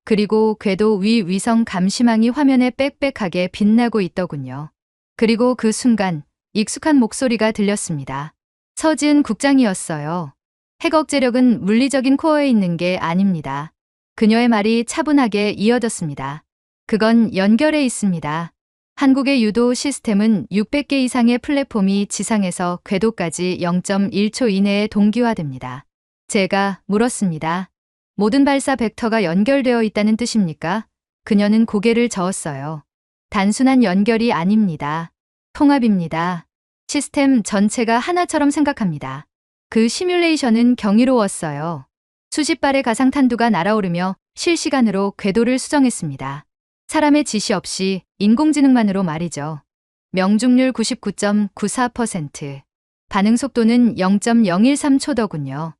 그리고 궤도 위 위성 감시망이 화면에 빽빽하게 빛나고 있더군요. 그리고 그 순간 익숙한 목소리가 들렸습니다. 서지은 국장이었어요. 핵 억제력은 물리적인 코어에 있는 게 아닙니다. 그녀의 말이 차분하게 이어졌습니다. 그건 연결에 있습니다. 한국의 유도 시스템은 600개 이상의 플랫폼이 지상에서 궤도까지 0.1초 이내에 동기화됩니다. 제가 물었습니다. 모든 발사 벡터가 연결되어 있다는 뜻입니까? 그녀는 고개를 저었어요. 단순한 연결이 아닙니다. 통합입니다. 시스템 전체가 하나처럼 생각합니다. 그 시뮬레이션은 경이로웠어요. 수십 발의 가상탄두가 날아오르며 실시간으로 궤도를 수정했습니다. 사람의 지시 없이 인공지능만으로 말이죠. 명중률 99.94%. 반응 속도는 0.013초더군요.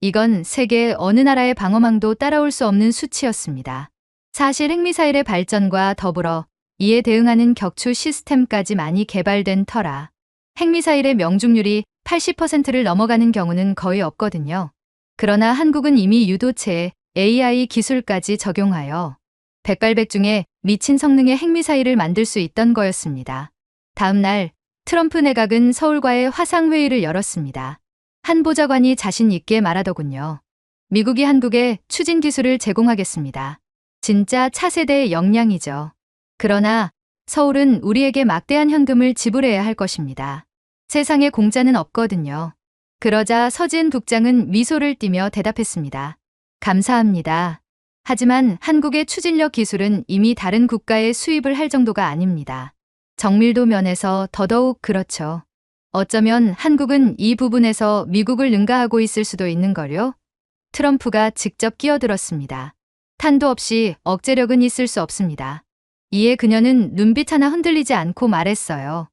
이건 세계 어느 나라의 방어망도 따라올 수 없는 수치였습니다. 사실 핵미사일의 발전과 더불어 이에 대응하는 격추 시스템까지 많이 개발된 터라 핵미사일의 명중률이 80%를 넘어가는 경우는 거의 없거든요. 그러나 한국은 이미 유도체에 AI 기술까지 적용하여 백발백중에 미친 성능의 핵미사일을 만들 수 있던 거였습니다. 다음 날 트럼프 내각은 서울과의 화상회의를 열었습니다. 한 보좌관이 자신 있게 말하더군요. 미국이 한국에 추진 기술을 제공하겠습니다. 진짜 차세대의 역량이죠. 그러나 서울은 우리에게 막대한 현금을 지불해야 할 것입니다. 세상에 공짜는 없거든요. 그러자 서지은 국장은 미소를 띠며 대답했습니다. 감사합니다. 하지만 한국의 추진력 기술은 이미 다른 국가에 수입을 할 정도가 아닙니다. 정밀도 면에서 더더욱 그렇죠. 어쩌면 한국은 이 부분에서 미국을 능가하고 있을 수도 있는걸요? 트럼프가 직접 끼어들었습니다. 탄도 없이 억제력은 있을 수 없습니다. 이에 그녀는 눈빛 하나 흔들리지 않고 말했어요.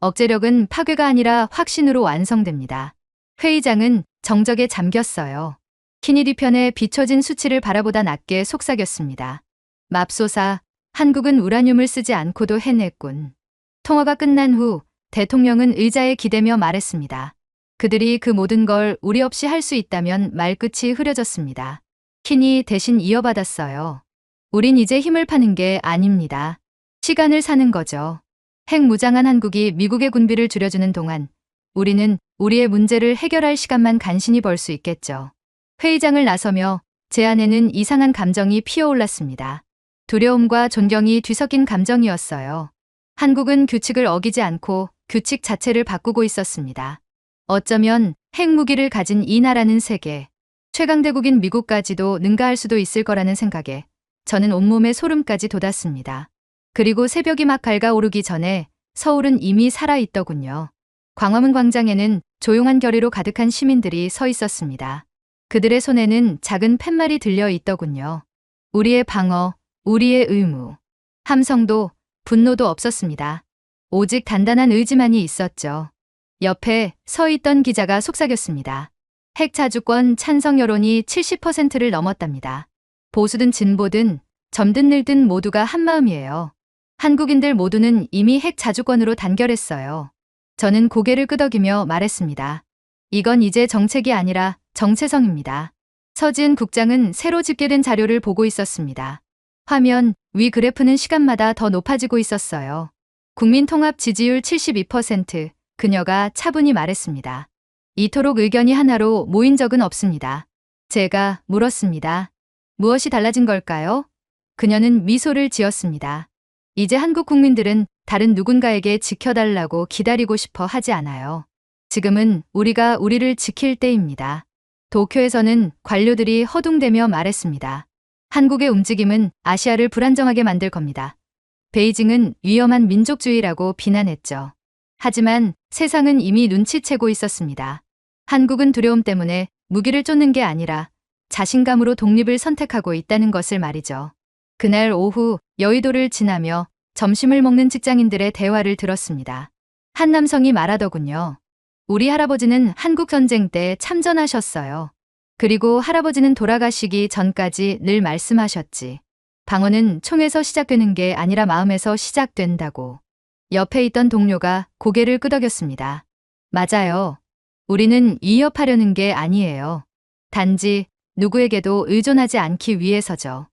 억제력은 파괴가 아니라 확신으로 완성됩니다. 회의장은 정적에 잠겼어요. 키니디 편에 비춰진 수치를 바라보다 낮게 속삭였습니다. 맙소사, 한국은 우라늄을 쓰지 않고도 해냈군. 통화가 끝난 후 대통령은 의자에 기대며 말했습니다. 그들이 그 모든 걸 우리 없이 할 수 있다면 말끝이 흐려졌습니다. 키니 대신 이어받았어요. 우린 이제 힘을 파는 게 아닙니다. 시간을 사는 거죠. 핵무장한 한국이 미국의 군비를 줄여주는 동안 우리는 우리의 문제를 해결할 시간만 간신히 벌 수 있겠죠. 회의장을 나서며 제 안에는 이상한 감정이 피어올랐습니다. 두려움과 존경이 뒤섞인 감정이었어요. 한국은 규칙을 어기지 않고 규칙 자체를 바꾸고 있었습니다. 어쩌면 핵무기를 가진 이 나라는 세계 최강대국인 미국까지도 능가할 수도 있을 거라는 생각에 저는 온몸에 소름까지 돋았습니다. 그리고 새벽이 막 밝아오르기 전에 서울은 이미 살아있더군요. 광화문 광장에는 조용한 결의로 가득한 시민들이 서 있었습니다. 그들의 손에는 작은 팻말이 들려 있더군요. 우리의 방어, 우리의 의무. 함성도 분노도 없었습니다. 오직 단단한 의지만이 있었죠. 옆에 서 있던 기자가 속삭였습니다. 핵 자주권 찬성 여론이 70%를 넘었답니다. 보수든 진보든 젊든 늙든 모두가 한마음이에요. 한국인들 모두는 이미 핵 자주권으로 단결했어요. 저는 고개를 끄덕이며 말했습니다. 이건 이제 정책이 아니라 정체성입니다. 서지은 국장은 새로 집계된 자료를 보고 있었습니다. 화면 위 그래프는 시간마다 더 높아지고 있었어요. 국민 통합 지지율 72%, 그녀가 차분히 말했습니다. 이토록 의견이 하나로 모인 적은 없습니다. 제가 물었습니다. 무엇이 달라진 걸까요? 그녀는 미소를 지었습니다. 이제 한국 국민들은 다른 누군가에게 지켜달라고 기다리고 싶어 하지 않아요. 지금은 우리가 우리를 지킬 때입니다. 도쿄에서는 관료들이 허둥대며 말했습니다. 한국의 움직임은 아시아를 불안정하게 만들 겁니다. 베이징은 위험한 민족주의라고 비난했죠. 하지만 세상은 이미 눈치채고 있었습니다. 한국은 두려움 때문에 무기를 쫓는 게 아니라 자신감으로 독립을 선택하고 있다는 것을 말이죠. 그날 오후 여의도를 지나며 점심을 먹는 직장인들의 대화를 들었습니다. 한 남성이 말하더군요. 우리 할아버지는 한국전쟁 때 참전하셨어요. 그리고 할아버지는 돌아가시기 전까지 늘 말씀하셨지. 방어는 총에서 시작되는 게 아니라 마음에서 시작된다고. 옆에 있던 동료가 고개를 끄덕였습니다. 맞아요. 우리는 위협하려는 게 아니에요. 단지 누구에게도 의존하지 않기 위해서죠.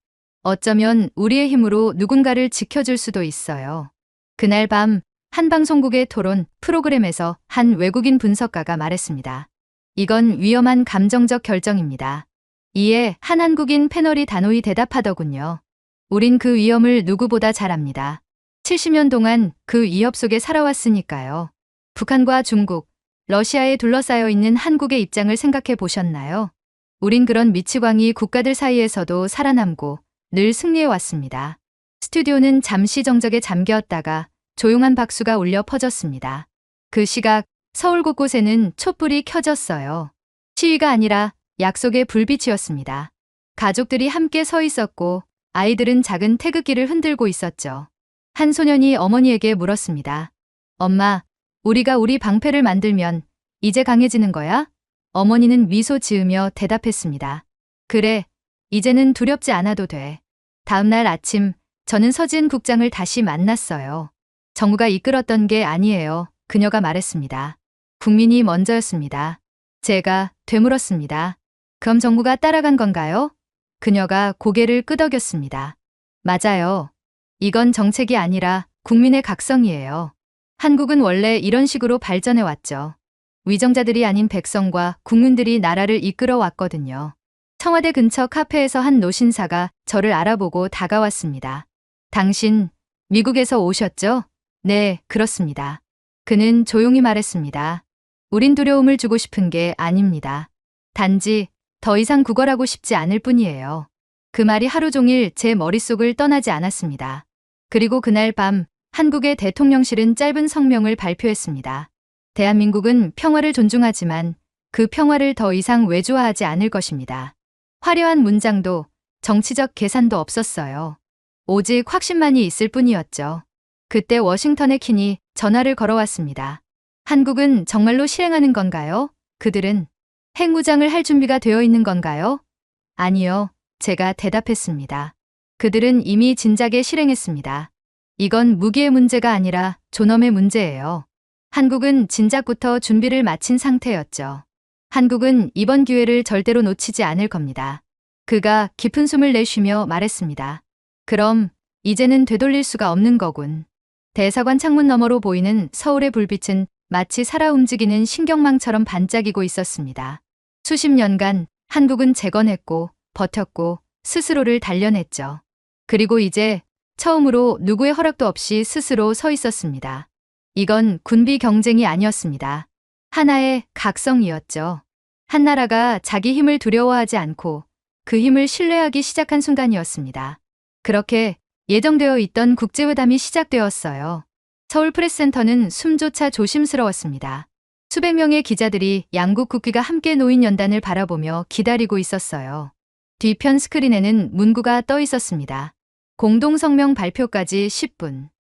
어쩌면 우리의 힘으로 누군가를 지켜줄 수도 있어요. 그날 밤 한 방송국의 토론 프로그램에서 한 외국인 분석가가 말했습니다. 이건 위험한 감정적 결정입니다. 이에 한 한국인 패널이 단호히 대답하더군요. 우린 그 위험을 누구보다 잘 압니다. 70년 동안 그 위협 속에 살아왔으니까요. 북한과 중국, 러시아에 둘러싸여 있는 한국의 입장을 생각해 보셨나요? 우린 그런 미치광이 국가들 사이에서도 살아남고 늘 승리해 왔습니다. 스튜디오는 잠시 정적에 잠겼다가 조용한 박수가 울려 퍼졌습니다. 그 시각 서울 곳곳에는 촛불이 켜졌어요. 시위가 아니라 약속의 불빛이었습니다. 가족들이 함께 서 있었고 아이들은 작은 태극기를 흔들고 있었죠. 한 소년이 어머니에게 물었습니다. 엄마, 우리가 우리 방패를 만들면 이제 강해지는 거야? 어머니는 미소 지으며 대답했습니다. 그래, 이제는 두렵지 않아도 돼. 다음 날 아침 저는 서지은 국장을 다시 만났어요. 정부가 이끌었던 게 아니에요. 그녀가 말했습니다. 국민이 먼저였습니다. 제가 되물었습니다. 그럼 정부가 따라간 건가요? 그녀가 고개를 끄덕였습니다. 맞아요. 이건 정책이 아니라 국민의 각성이에요. 한국은 원래 이런 식으로 발전해 왔죠. 위정자들이 아닌 백성과 국민들이 나라를 이끌어 왔거든요. 청와대 근처 카페에서 한 노신사가 저를 알아보고 다가왔습니다. 당신 미국에서 오셨죠? 네, 그렇습니다. 그는 조용히 말했습니다. 우린 두려움을 주고 싶은 게 아닙니다. 단지 더 이상 구걸하고 싶지 않을 뿐이에요. 그 말이 하루 종일 제 머릿속을 떠나지 않았습니다. 그리고 그날 밤 한국의 대통령실은 짧은 성명을 발표했습니다. 대한민국은 평화를 존중하지만 그 평화를 더 이상 외조화하지 않을 것입니다. 화려한 문장도 정치적 계산도 없었어요. 오직 확신만이 있을 뿐이었죠. 그때 워싱턴의 킨이 전화를 걸어왔습니다. 한국은 정말로 실행하는 건가요? 그들은 핵무장을 할 준비가 되어 있는 건가요? 아니요, 제가 대답했습니다. 그들은 이미 진작에 실행했습니다. 이건 무기의 문제가 아니라 존엄의 문제예요. 한국은 진작부터 준비를 마친 상태였죠. 한국은 이번 기회를 절대로 놓치지 않을 겁니다. 그가 깊은 숨을 내쉬며 말했습니다. 그럼 이제는 되돌릴 수가 없는 거군. 대사관 창문 너머로 보이는 서울의 불빛은 마치 살아 움직이는 신경망처럼 반짝이고 있었습니다. 수십 년간 한국은 재건했고 버텼고 스스로를 단련했죠. 그리고 이제 처음으로 누구의 허락도 없이 스스로 서 있었습니다. 이건 군비 경쟁이 아니었습니다. 하나의 각성이었죠. 한 나라가 자기 힘을 두려워하지 않고 그 힘을 신뢰하기 시작한 순간이었습니다. 그렇게 예정되어 있던 국제회담이 시작되었어요. 서울 프레스센터는 숨조차 조심스러웠습니다. 수백 명의 기자들이 양국 국기가 함께 놓인 연단을 바라보며 기다리고 있었어요. 뒤편 스크린에는 문구가 떠 있었습니다. 공동성명 발표까지 10분.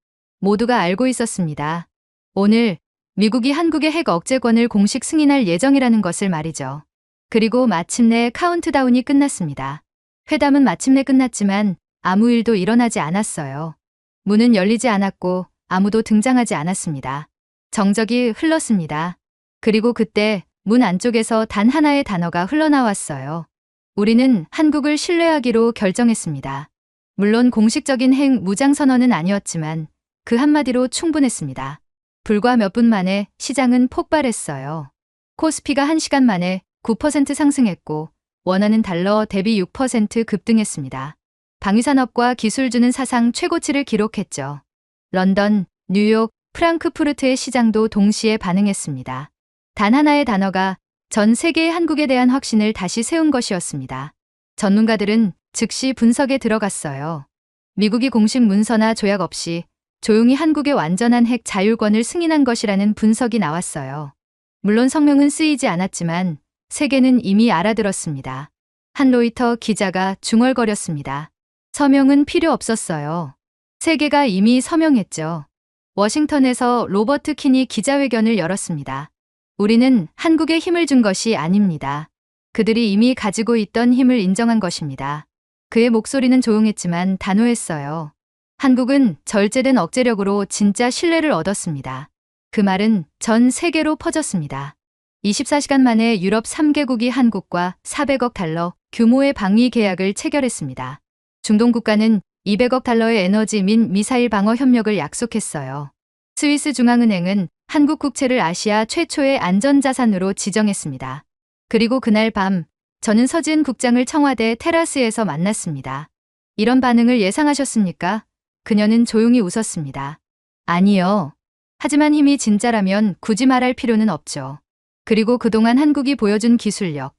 모두가 알고 있었습니다. 오늘 미국이 한국의 핵 억제권을 공식 승인할 예정이라는 것을 말이죠. 그리고 마침내 카운트다운이 끝났습니다. 회담은 마침내 끝났지만 아무 일도 일어나지 않았어요. 문은 열리지 않았고 아무도 등장하지 않았습니다. 정적이 흘렀습니다. 그리고 그때 문 안쪽에서 단 하나의 단어가 흘러나왔어요. 우리는 한국을 신뢰하기로 결정했습니다. 물론 공식적인 핵 무장 선언은 아니었지만 그 한마디로 충분했습니다. 불과 몇 분 만에 시장은 폭발했어요. 코스피가 1시간 만에 9% 상승했고 원화는 달러 대비 6% 급등했습니다. 방위산업과 기술주는 사상 최고치를 기록했죠. 런던, 뉴욕, 프랑크푸르트의 시장도 동시에 반응했습니다. 단 하나의 단어가 전 세계의 한국에 대한 확신을 다시 세운 것이었습니다. 전문가들은 즉시 분석에 들어갔어요. 미국이 공식 문서나 조약 없이 조용히 한국의 완전한 핵 자율권을 승인한 것이라는 분석이 나왔어요. 물론 성명은 쓰이지 않았지만 세계는 이미 알아들었습니다. 한 로이터 기자가 중얼거렸습니다. 서명은 필요 없었어요. 세계가 이미 서명했죠. 워싱턴에서 로버트 킨이 기자회견을 열었습니다. 우리는 한국에 힘을 준 것이 아닙니다. 그들이 이미 가지고 있던 힘을 인정한 것입니다. 그의 목소리는 조용했지만 단호했어요. 한국은 절제된 억제력으로 진짜 신뢰를 얻었습니다. 그 말은 전 세계로 퍼졌습니다. 24시간 만에 유럽 3개국이 한국과 400억 달러 규모의 방위 계약을 체결했습니다. 중동 국가는 200억 달러의 에너지 및 미사일 방어 협력을 약속했어요. 스위스 중앙은행은 한국 국채를 아시아 최초의 안전자산으로 지정했습니다. 그리고 그날 밤 저는 서지은 국장을 청와대 테라스에서 만났습니다. 이런 반응을 예상하셨습니까? 그녀는 조용히 웃었습니다. 아니요. 하지만 힘이 진짜라면 굳이 말할 필요는 없죠. 그리고 그동안 한국이 보여준 기술력,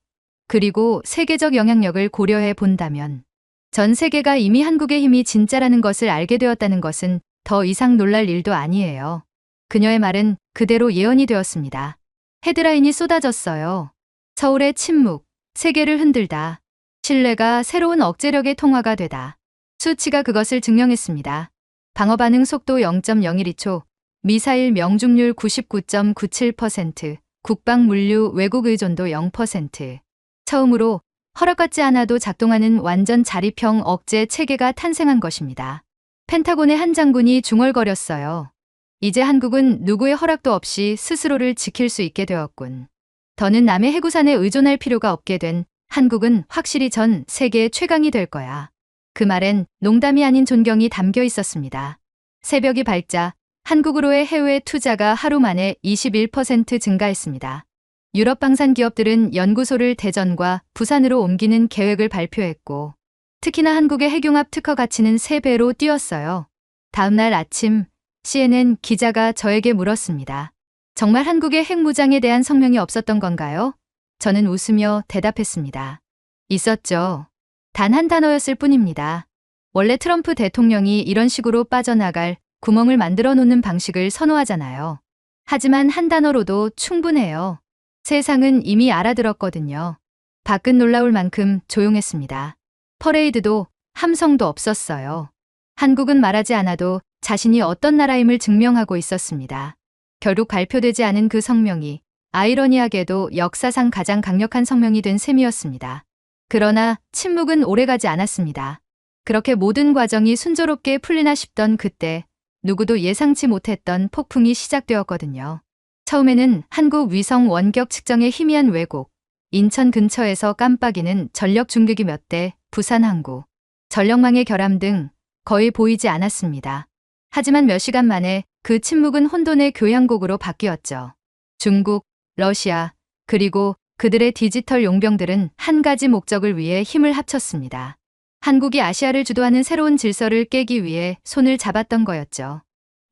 그리고 세계적 영향력을 고려해 본다면 전 세계가 이미 한국의 힘이 진짜라는 것을 알게 되었다는 것은 더 이상 놀랄 일도 아니에요. 그녀의 말은 그대로 예언이 되었습니다. 헤드라인이 쏟아졌어요. 서울의 침묵, 세계를 흔들다. 신뢰가 새로운 억제력의 통화가 되다. 수치가 그것을 증명했습니다. 방어 반응 속도 0.012초, 미사일 명중률 99.97%, 국방 물류 외국 의존도 0%. 처음으로 허락받지 않아도 작동하는 완전 자립형 억제 체계가 탄생한 것입니다. 펜타곤의 한 장군이 중얼거렸어요. 이제 한국은 누구의 허락도 없이 스스로를 지킬 수 있게 되었군. 더는 남의 해구산에 의존할 필요가 없게 된 한국은 확실히 전 세계의 최강이 될 거야. 그 말엔 농담이 아닌 존경이 담겨 있었습니다. 새벽이 밝자 한국으로의 해외 투자가 하루 만에 21% 증가했습니다. 유럽 방산 기업들은 연구소를 대전과 부산으로 옮기는 계획을 발표했고 특히나 한국의 핵융합 특허 가치는 3배로 뛰었어요. 다음 날 아침 CNN 기자가 저에게 물었습니다. 정말 한국의 핵무장에 대한 성명이 없었던 건가요? 저는 웃으며 대답했습니다. 있었죠. 단 한 단어였을 뿐입니다. 원래 트럼프 대통령이 이런 식으로 빠져나갈 구멍을 만들어 놓는 방식을 선호하잖아요. 하지만 한 단어로도 충분해요. 세상은 이미 알아들었거든요. 밖은 놀라울 만큼 조용했습니다. 퍼레이드도 함성도 없었어요. 한국은 말하지 않아도 자신이 어떤 나라임을 증명하고 있었습니다. 결국 발표되지 않은 그 성명이 아이러니하게도 역사상 가장 강력한 성명이 된 셈이었습니다. 그러나 침묵은 오래가지 않았습니다. 그렇게 모든 과정이 순조롭게 풀리나 싶던 그때 누구도 예상치 못했던 폭풍이 시작되었거든요. 처음에는 한국 위성 원격 측정의 희미한 왜곡, 인천 근처에서 깜빡이는 전력 중계기 몇 대, 부산 항구, 전력망의 결함 등 거의 보이지 않았습니다. 하지만 몇 시간 만에 그 침묵은 혼돈의 교향곡으로 바뀌었죠. 중국, 러시아, 그리고 그들의 디지털 용병들은 한 가지 목적을 위해 힘을 합쳤습니다. 한국이 아시아를 주도하는 새로운 질서를 깨기 위해 손을 잡았던 거였죠.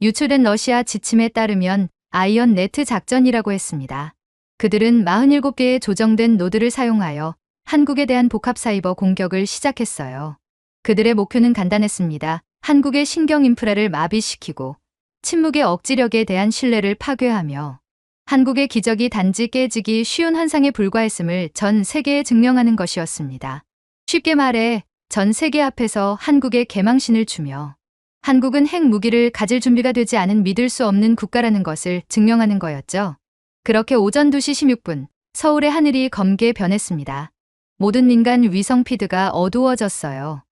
유출된 러시아 지침에 따르면 아이언 네트 작전이라고 했습니다. 그들은 47개의 조정된 노드를 사용하여 한국에 대한 복합 사이버 공격을 시작했어요. 그들의 목표는 간단했습니다. 한국의 신경 인프라를 마비시키고 침묵의 억지력에 대한 신뢰를 파괴하며 한국의 기적이 단지 깨지기 쉬운 환상에 불과했음을 전 세계에 증명하는 것이었습니다. 쉽게 말해 전 세계 앞에서 한국에 개망신을 주며 한국은 핵무기를 가질 준비가 되지 않은 믿을 수 없는 국가라는 것을 증명하는 거였죠. 그렇게 오전 2시 16분 서울의 하늘이 검게 변했습니다. 모든 민간 위성 피드가 어두워졌어요.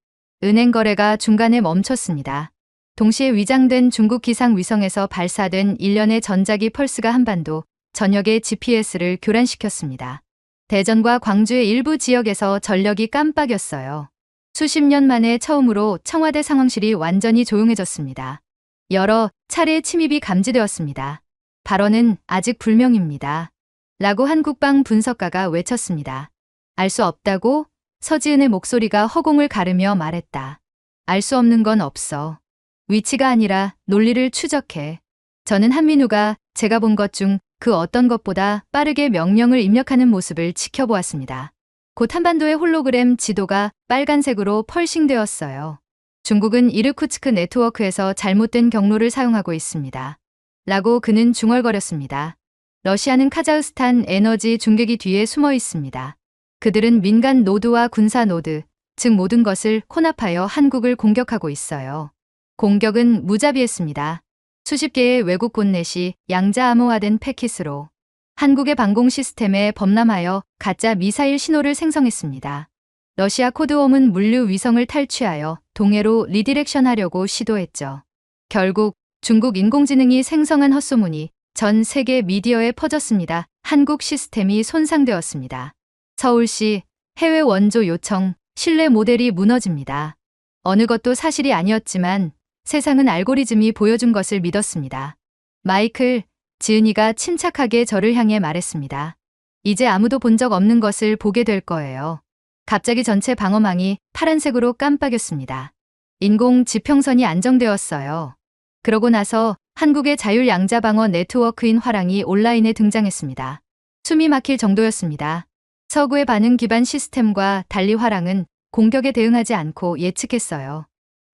은행 거래가 중간에 멈췄습니다. 동시에 위장된 중국 기상 위성에서 발사된 일련의 전자기 펄스가 한반도 전역의 GPS를 교란시켰습니다. 대전과 광주의 일부 지역에서 전력이 깜빡였어요. 수십 년 만에 처음으로 청와대 상황실이 완전히 조용해졌습니다. 여러 차례의 침입이 감지되었습니다. 발언은 아직 불명입니다. 라고 한 국방 분석가가 외쳤습니다. 알 수 없다고? 서지은의 목소리가 허공을 가르며 말했다. 알 수 없는 건 없어. 위치가 아니라 논리를 추적해. 저는 한민우가 제가 본 것 중 그 어떤 것보다 빠르게 명령을 입력하는 모습을 지켜보았습니다. 곧 한반도의 홀로그램 지도가 빨간색으로 펄싱되었어요. 중국은 이르쿠츠크 네트워크에서 잘못된 경로를 사용하고 있습니다. 라고 그는 중얼거렸습니다. 러시아는 카자흐스탄 에너지 중계기 뒤에 숨어 있습니다. 그들은 민간 노드와 군사 노드, 즉 모든 것을 혼합하여 한국을 공격하고 있어요. 공격은 무자비했습니다. 수십 개의 외국 본넷이 양자 암호화된 패킷으로 한국의 방공 시스템에 범람하여 가짜 미사일 신호를 생성했습니다. 러시아 코드홈은 물류 위성을 탈취하여 동해로 리디렉션하려고 시도했죠. 결국 중국 인공지능이 생성한 헛소문이 전 세계 미디어에 퍼졌습니다. 한국 시스템이 손상되었습니다. 서울시 해외 원조 요청, 신뢰 모델이 무너집니다. 어느 것도 사실이 아니었지만 세상은 알고리즘이 보여준 것을 믿었습니다. 마이클, 지은이가 침착하게 저를 향해 말했습니다. 이제 아무도 본 적 없는 것을 보게 될 거예요. 갑자기 전체 방어망이 파란색으로 깜빡였습니다. 인공 지평선이 안정되었어요. 그러고 나서 한국의 자율 양자방어 네트워크인 화랑이 온라인에 등장했습니다. 숨이 막힐 정도였습니다. 서구의 반응 기반 시스템과 달리 화랑은 공격에 대응하지 않고 예측했어요.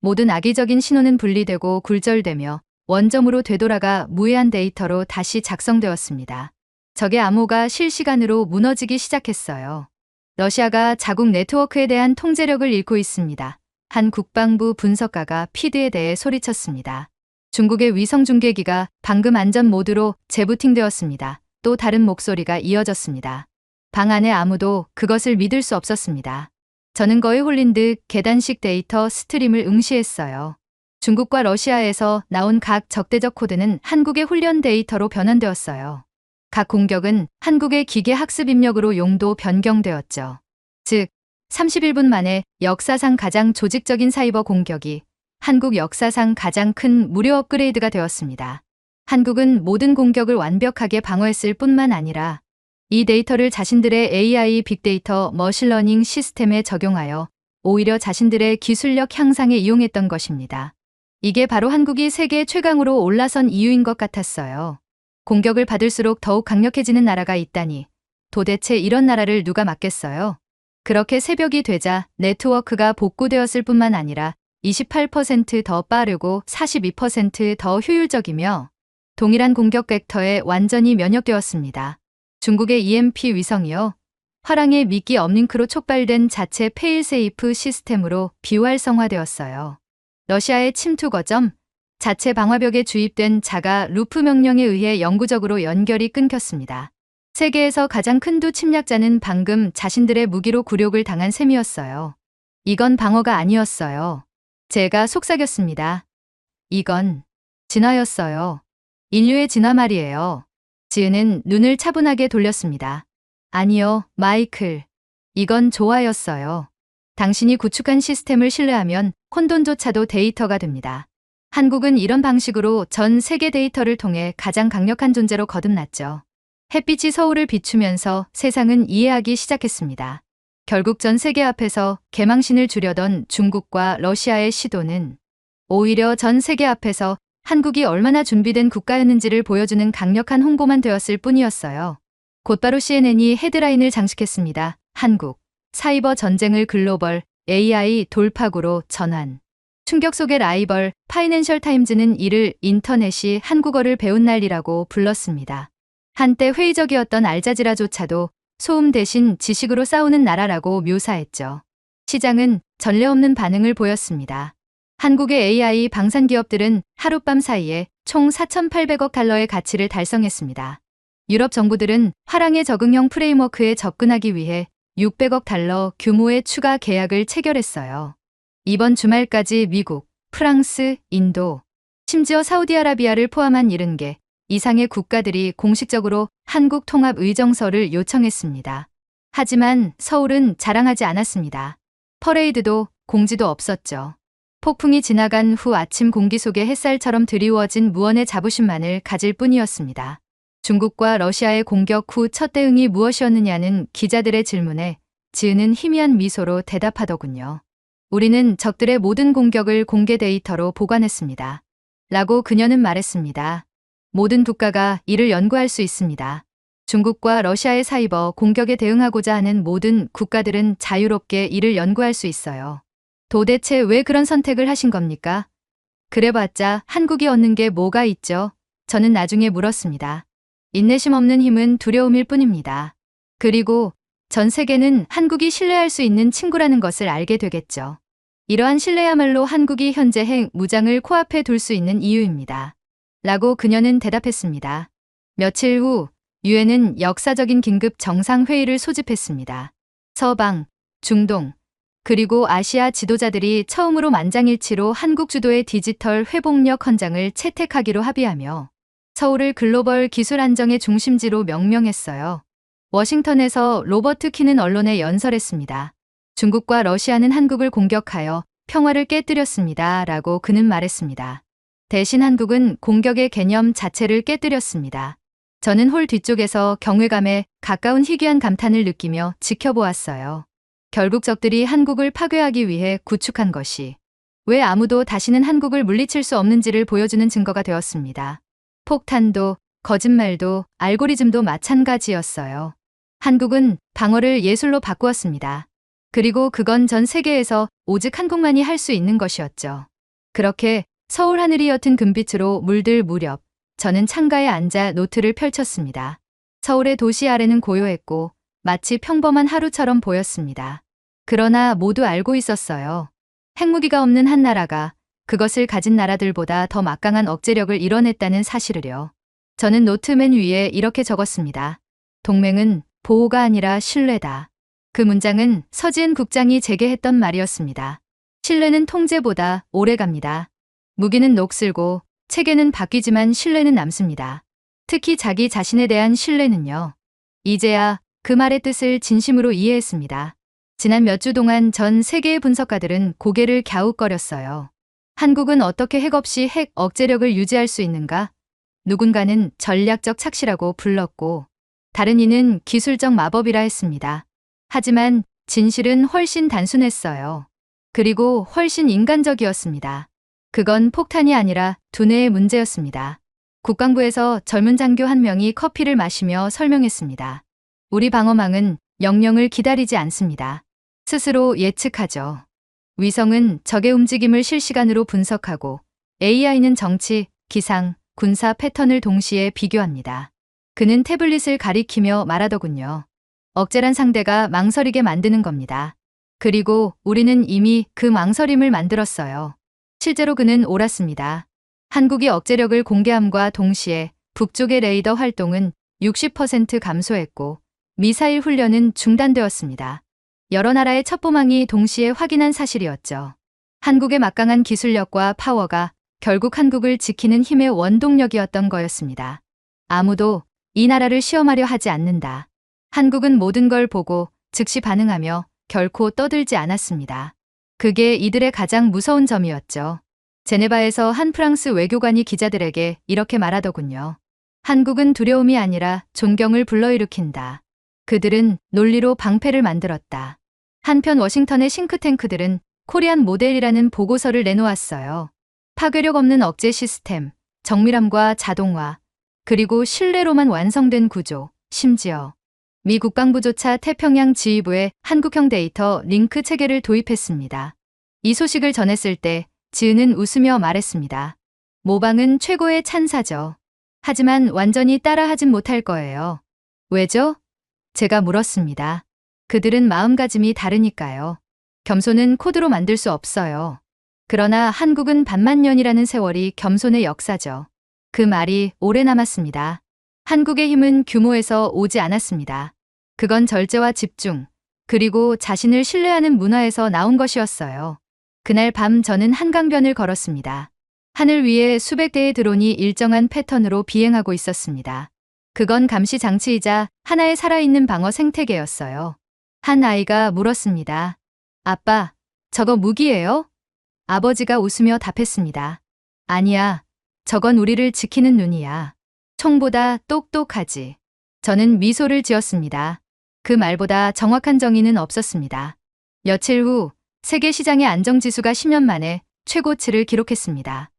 모든 악의적인 신호는 분리되고 굴절되며 원점으로 되돌아가 무해한 데이터로 다시 작성되었습니다. 적의 암호가 실시간으로 무너지기 시작했어요. 러시아가 자국 네트워크에 대한 통제력을 잃고 있습니다. 한 국방부 분석가가 피드에 대해 소리쳤습니다. 중국의 위성 중계기가 방금 안전 모드로 재부팅되었습니다. 또 다른 목소리가 이어졌습니다. 방 안에 아무도 그것을 믿을 수 없었습니다. 저는 거의 홀린 듯 계단식 데이터 스트림을 응시했어요. 중국과 러시아에서 나온 각 적대적 코드는 한국의 훈련 데이터로 변환되었어요. 각 공격은 한국의 기계 학습 입력으로 용도 변경되었죠. 즉, 31분 만에 역사상 가장 조직적인 사이버 공격이 한국 역사상 가장 큰 무료 업그레이드가 되었습니다. 한국은 모든 공격을 완벽하게 방어했을 뿐만 아니라 이 데이터를 자신들의 AI 빅데이터 머신러닝 시스템에 적용하여 오히려 자신들의 기술력 향상에 이용했던 것입니다. 이게 바로 한국이 세계 최강으로 올라선 이유인 것 같았어요. 공격을 받을수록 더욱 강력해지는 나라가 있다니 도대체 이런 나라를 누가 막겠어요? 그렇게 새벽이 되자 네트워크가 복구되었을 뿐만 아니라 28% 더 빠르고 42% 더 효율적이며 동일한 공격 벡터에 완전히 면역되었습니다. 중국의 EMP 위성이요. 화랑의 미끼 업링크로 촉발된 자체 페일세이프 시스템으로 비활성화되었어요. 러시아의 침투 거점, 자체 방화벽에 주입된 자가 루프 명령에 의해 영구적으로 연결이 끊겼습니다. 세계에서 가장 큰 두 침략자는 방금 자신들의 무기로 굴욕을 당한 셈이었어요. 이건 방어가 아니었어요. 제가 속삭였습니다. 이건 진화였어요. 인류의 진화 말이에요. 지은은 눈을 차분하게 돌렸습니다. 아니요, 마이클. 이건 조화였어요. 당신이 구축한 시스템을 신뢰하면 혼돈조차도 데이터가 됩니다. 한국은 이런 방식으로 전 세계 데이터를 통해 가장 강력한 존재로 거듭났죠. 햇빛이 서울을 비추면서 세상은 이해하기 시작했습니다. 결국 전 세계 앞에서 개망신을 주려던 중국과 러시아의 시도는 오히려 전 세계 앞에서 한국이 얼마나 준비된 국가였는지를 보여주는 강력한 홍보만 되었을 뿐이었어요. 곧바로 CNN이 헤드라인을 장식했습니다. 한국, 사이버 전쟁을 글로벌 AI 돌파구로 전환. 충격 속의 라이벌 파이낸셜 타임즈는 이를 인터넷이 한국어를 배운 날이라고 불렀습니다. 한때 회의적이었던 알자지라조차도 소음 대신 지식으로 싸우는 나라라고 묘사했죠. 시장은 전례 없는 반응을 보였습니다. 한국의 AI 방산 기업들은 하룻밤 사이에 총 4,800억 달러의 가치를 달성했습니다. 유럽 정부들은 화랑의 적응형 프레임워크에 접근하기 위해 600억 달러 규모의 추가 계약을 체결했어요. 이번 주말까지 미국, 프랑스, 인도, 심지어 사우디아라비아를 포함한 70개 이상의 국가들이 공식적으로 한국 통합 의정서를 요청했습니다. 하지만 서울은 자랑하지 않았습니다. 퍼레이드도 공지도 없었죠. 폭풍이 지나간 후 아침 공기 속에 햇살처럼 드리워진 무언의 자부심만을 가질 뿐이었습니다. 중국과 러시아의 공격 후 첫 대응이 무엇이었느냐는 기자들의 질문에 지은은 희미한 미소로 대답하더군요. 우리는 적들의 모든 공격을 공개 데이터로 보관했습니다. 라고 그녀는 말했습니다. 모든 국가가 이를 연구할 수 있습니다. 중국과 러시아의 사이버 공격에 대응하고자 하는 모든 국가들은 자유롭게 이를 연구할 수 있어요. 도대체 왜 그런 선택을 하신 겁니까? 그래봤자 한국이 얻는 게 뭐가 있죠? 저는 나중에 물었습니다. 인내심 없는 힘은 두려움일 뿐입니다. 그리고 전 세계는 한국이 신뢰할 수 있는 친구라는 것을 알게 되겠죠. 이러한 신뢰야말로 한국이 현재 핵 무장을 코앞에 둘 수 있는 이유입니다. 라고 그녀는 대답했습니다. 며칠 후 유엔은 역사적인 긴급 정상회의를 소집했습니다. 서방, 중동, 그리고 아시아 지도자들이 처음으로 만장일치로 한국 주도의 디지털 회복력 헌장을 채택하기로 합의하며 서울을 글로벌 기술 안정의 중심지로 명명했어요. 워싱턴에서 로버트 키는 언론에 연설했습니다. 중국과 러시아는 한국을 공격하여 평화를 깨뜨렸습니다. 라고 그는 말했습니다. 대신 한국은 공격의 개념 자체를 깨뜨렸습니다. 저는 홀 뒤쪽에서 경외감에 가까운 희귀한 감탄을 느끼며 지켜보았어요. 결국 적들이 한국을 파괴하기 위해 구축한 것이 왜 아무도 다시는 한국을 물리칠 수 없는지를 보여주는 증거가 되었습니다. 폭탄도, 거짓말도, 알고리즘도 마찬가지였어요. 한국은 방어를 예술로 바꾸었습니다. 그리고 그건 전 세계에서 오직 한국만이 할 수 있는 것이었죠. 그렇게 서울 하늘이 옅은 금빛으로 물들 무렵 저는 창가에 앉아 노트를 펼쳤습니다. 서울의 도시 아래는 고요했고 마치 평범한 하루처럼 보였습니다. 그러나 모두 알고 있었어요. 핵무기가 없는 한 나라가 그것을 가진 나라들보다 더 막강한 억제력을 이뤄냈다는 사실을요. 저는 노트 맨 위에 이렇게 적었습니다. 동맹은 보호가 아니라 신뢰다. 그 문장은 서지은 국장이 제게 했던 말이었습니다. 신뢰는 통제보다 오래갑니다. 무기는 녹슬고 체계는 바뀌지만 신뢰는 남습니다. 특히 자기 자신에 대한 신뢰는요. 이제야 그 말의 뜻을 진심으로 이해했습니다. 지난 몇 주 동안 전 세계의 분석가들은 고개를 갸웃거렸어요. 한국은 어떻게 핵 없이 핵 억제력을 유지할 수 있는가? 누군가는 전략적 착시라고 불렀고 다른 이는 기술적 마법이라 했습니다. 하지만 진실은 훨씬 단순했어요. 그리고 훨씬 인간적이었습니다. 그건 폭탄이 아니라 두뇌의 문제였습니다. 국방부에서 젊은 장교 한 명이 커피를 마시며 설명했습니다. 우리 방어망은 명령을 기다리지 않습니다. 스스로 예측하죠. 위성은 적의 움직임을 실시간으로 분석하고 AI는 정치, 기상, 군사 패턴을 동시에 비교합니다. 그는 태블릿을 가리키며 말하더군요. 억제란 상대가 망설이게 만드는 겁니다. 그리고 우리는 이미 그 망설임을 만들었어요. 실제로 그는 옳았습니다. 한국이 억제력을 공개함과 동시에 북쪽의 레이더 활동은 60% 감소했고 미사일 훈련은 중단되었습니다. 여러 나라의 첩보망이 동시에 확인한 사실이었죠. 한국의 막강한 기술력과 파워가 결국 한국을 지키는 힘의 원동력이었던 거였습니다. 아무도 이 나라를 시험하려 하지 않는다. 한국은 모든 걸 보고 즉시 반응하며 결코 떠들지 않았습니다. 그게 이들의 가장 무서운 점이었죠. 제네바에서 한 프랑스 외교관이 기자들에게 이렇게 말하더군요. 한국은 두려움이 아니라 존경을 불러일으킨다. 그들은 논리로 방패를 만들었다. 한편 워싱턴의 싱크탱크들은 코리안 모델이라는 보고서를 내놓았어요. 파괴력 없는 억제 시스템, 정밀함과 자동화, 그리고 신뢰로만 완성된 구조, 심지어 미 국방부조차 태평양 지휘부에 한국형 데이터 링크 체계를 도입했습니다. 이 소식을 전했을 때 지은은 웃으며 말했습니다. 모방은 최고의 찬사죠. 하지만 완전히 따라하진 못할 거예요. 왜죠? 제가 물었습니다. 그들은 마음가짐이 다르니까요. 겸손은 코드로 만들 수 없어요. 그러나 한국은 반만년이라는 세월이 겸손의 역사죠. 그 말이 오래 남았습니다. 한국의 힘은 규모에서 오지 않았습니다. 그건 절제와 집중, 그리고 자신을 신뢰하는 문화에서 나온 것이었어요. 그날 밤 저는 한강변을 걸었습니다. 하늘 위에 수백 대의 드론이 일정한 패턴으로 비행하고 있었습니다. 그건 감시 장치이자 하나의 살아있는 방어 생태계였어요. 한 아이가 물었습니다. 아빠, 저거 무기예요? 아버지가 웃으며 답했습니다. 아니야, 저건 우리를 지키는 눈이야. 총보다 똑똑하지. 저는 미소를 지었습니다. 그 말보다 정확한 정의는 없었습니다. 며칠 후 세계 시장의 안정지수가 10년 만에 최고치를 기록했습니다.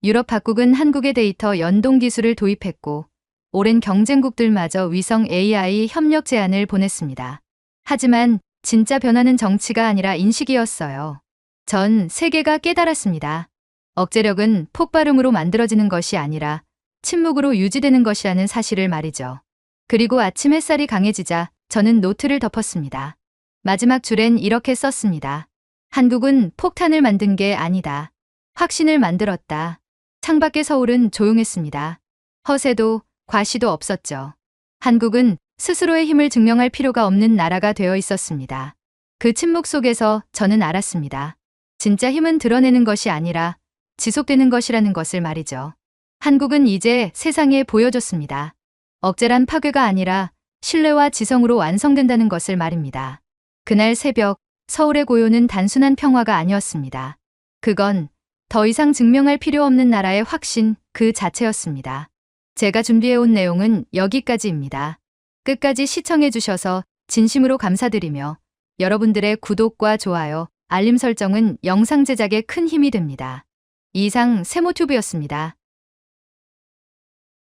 유럽 각국은 한국의 데이터 연동 기술을 도입했고, 오랜 경쟁국들마저 위성 AI 협력 제안을 보냈습니다. 하지만 진짜 변화는 정치가 아니라 인식이었어요. 전 세계가 깨달았습니다. 억제력은 폭발음으로 만들어지는 것이 아니라 침묵으로 유지되는 것이라는 사실을 말이죠. 그리고 아침 햇살이 강해지자 저는 노트를 덮었습니다. 마지막 줄엔 이렇게 썼습니다. 한국은 폭탄을 만든 게 아니다. 확신을 만들었다. 창밖의 서울은 조용했습니다. 허세도 과시도 없었죠. 한국은 스스로의 힘을 증명할 필요가 없는 나라가 되어 있었습니다. 그 침묵 속에서 저는 알았습니다. 진짜 힘은 드러내는 것이 아니라 지속되는 것이라는 것을 말이죠. 한국은 이제 세상에 보여줬습니다. 억제란 파괴가 아니라 신뢰와 지성으로 완성된다는 것을 말입니다. 그날 새벽, 서울의 고요는 단순한 평화가 아니었습니다. 그건 더 이상 증명할 필요 없는 나라의 확신 그 자체였습니다. 제가 준비해온 내용은 여기까지입니다. 끝까지 시청해주셔서 진심으로 감사드리며 여러분들의 구독과 좋아요, 알림 설정은 영상 제작에 큰 힘이 됩니다. 이상 세모튜브였습니다.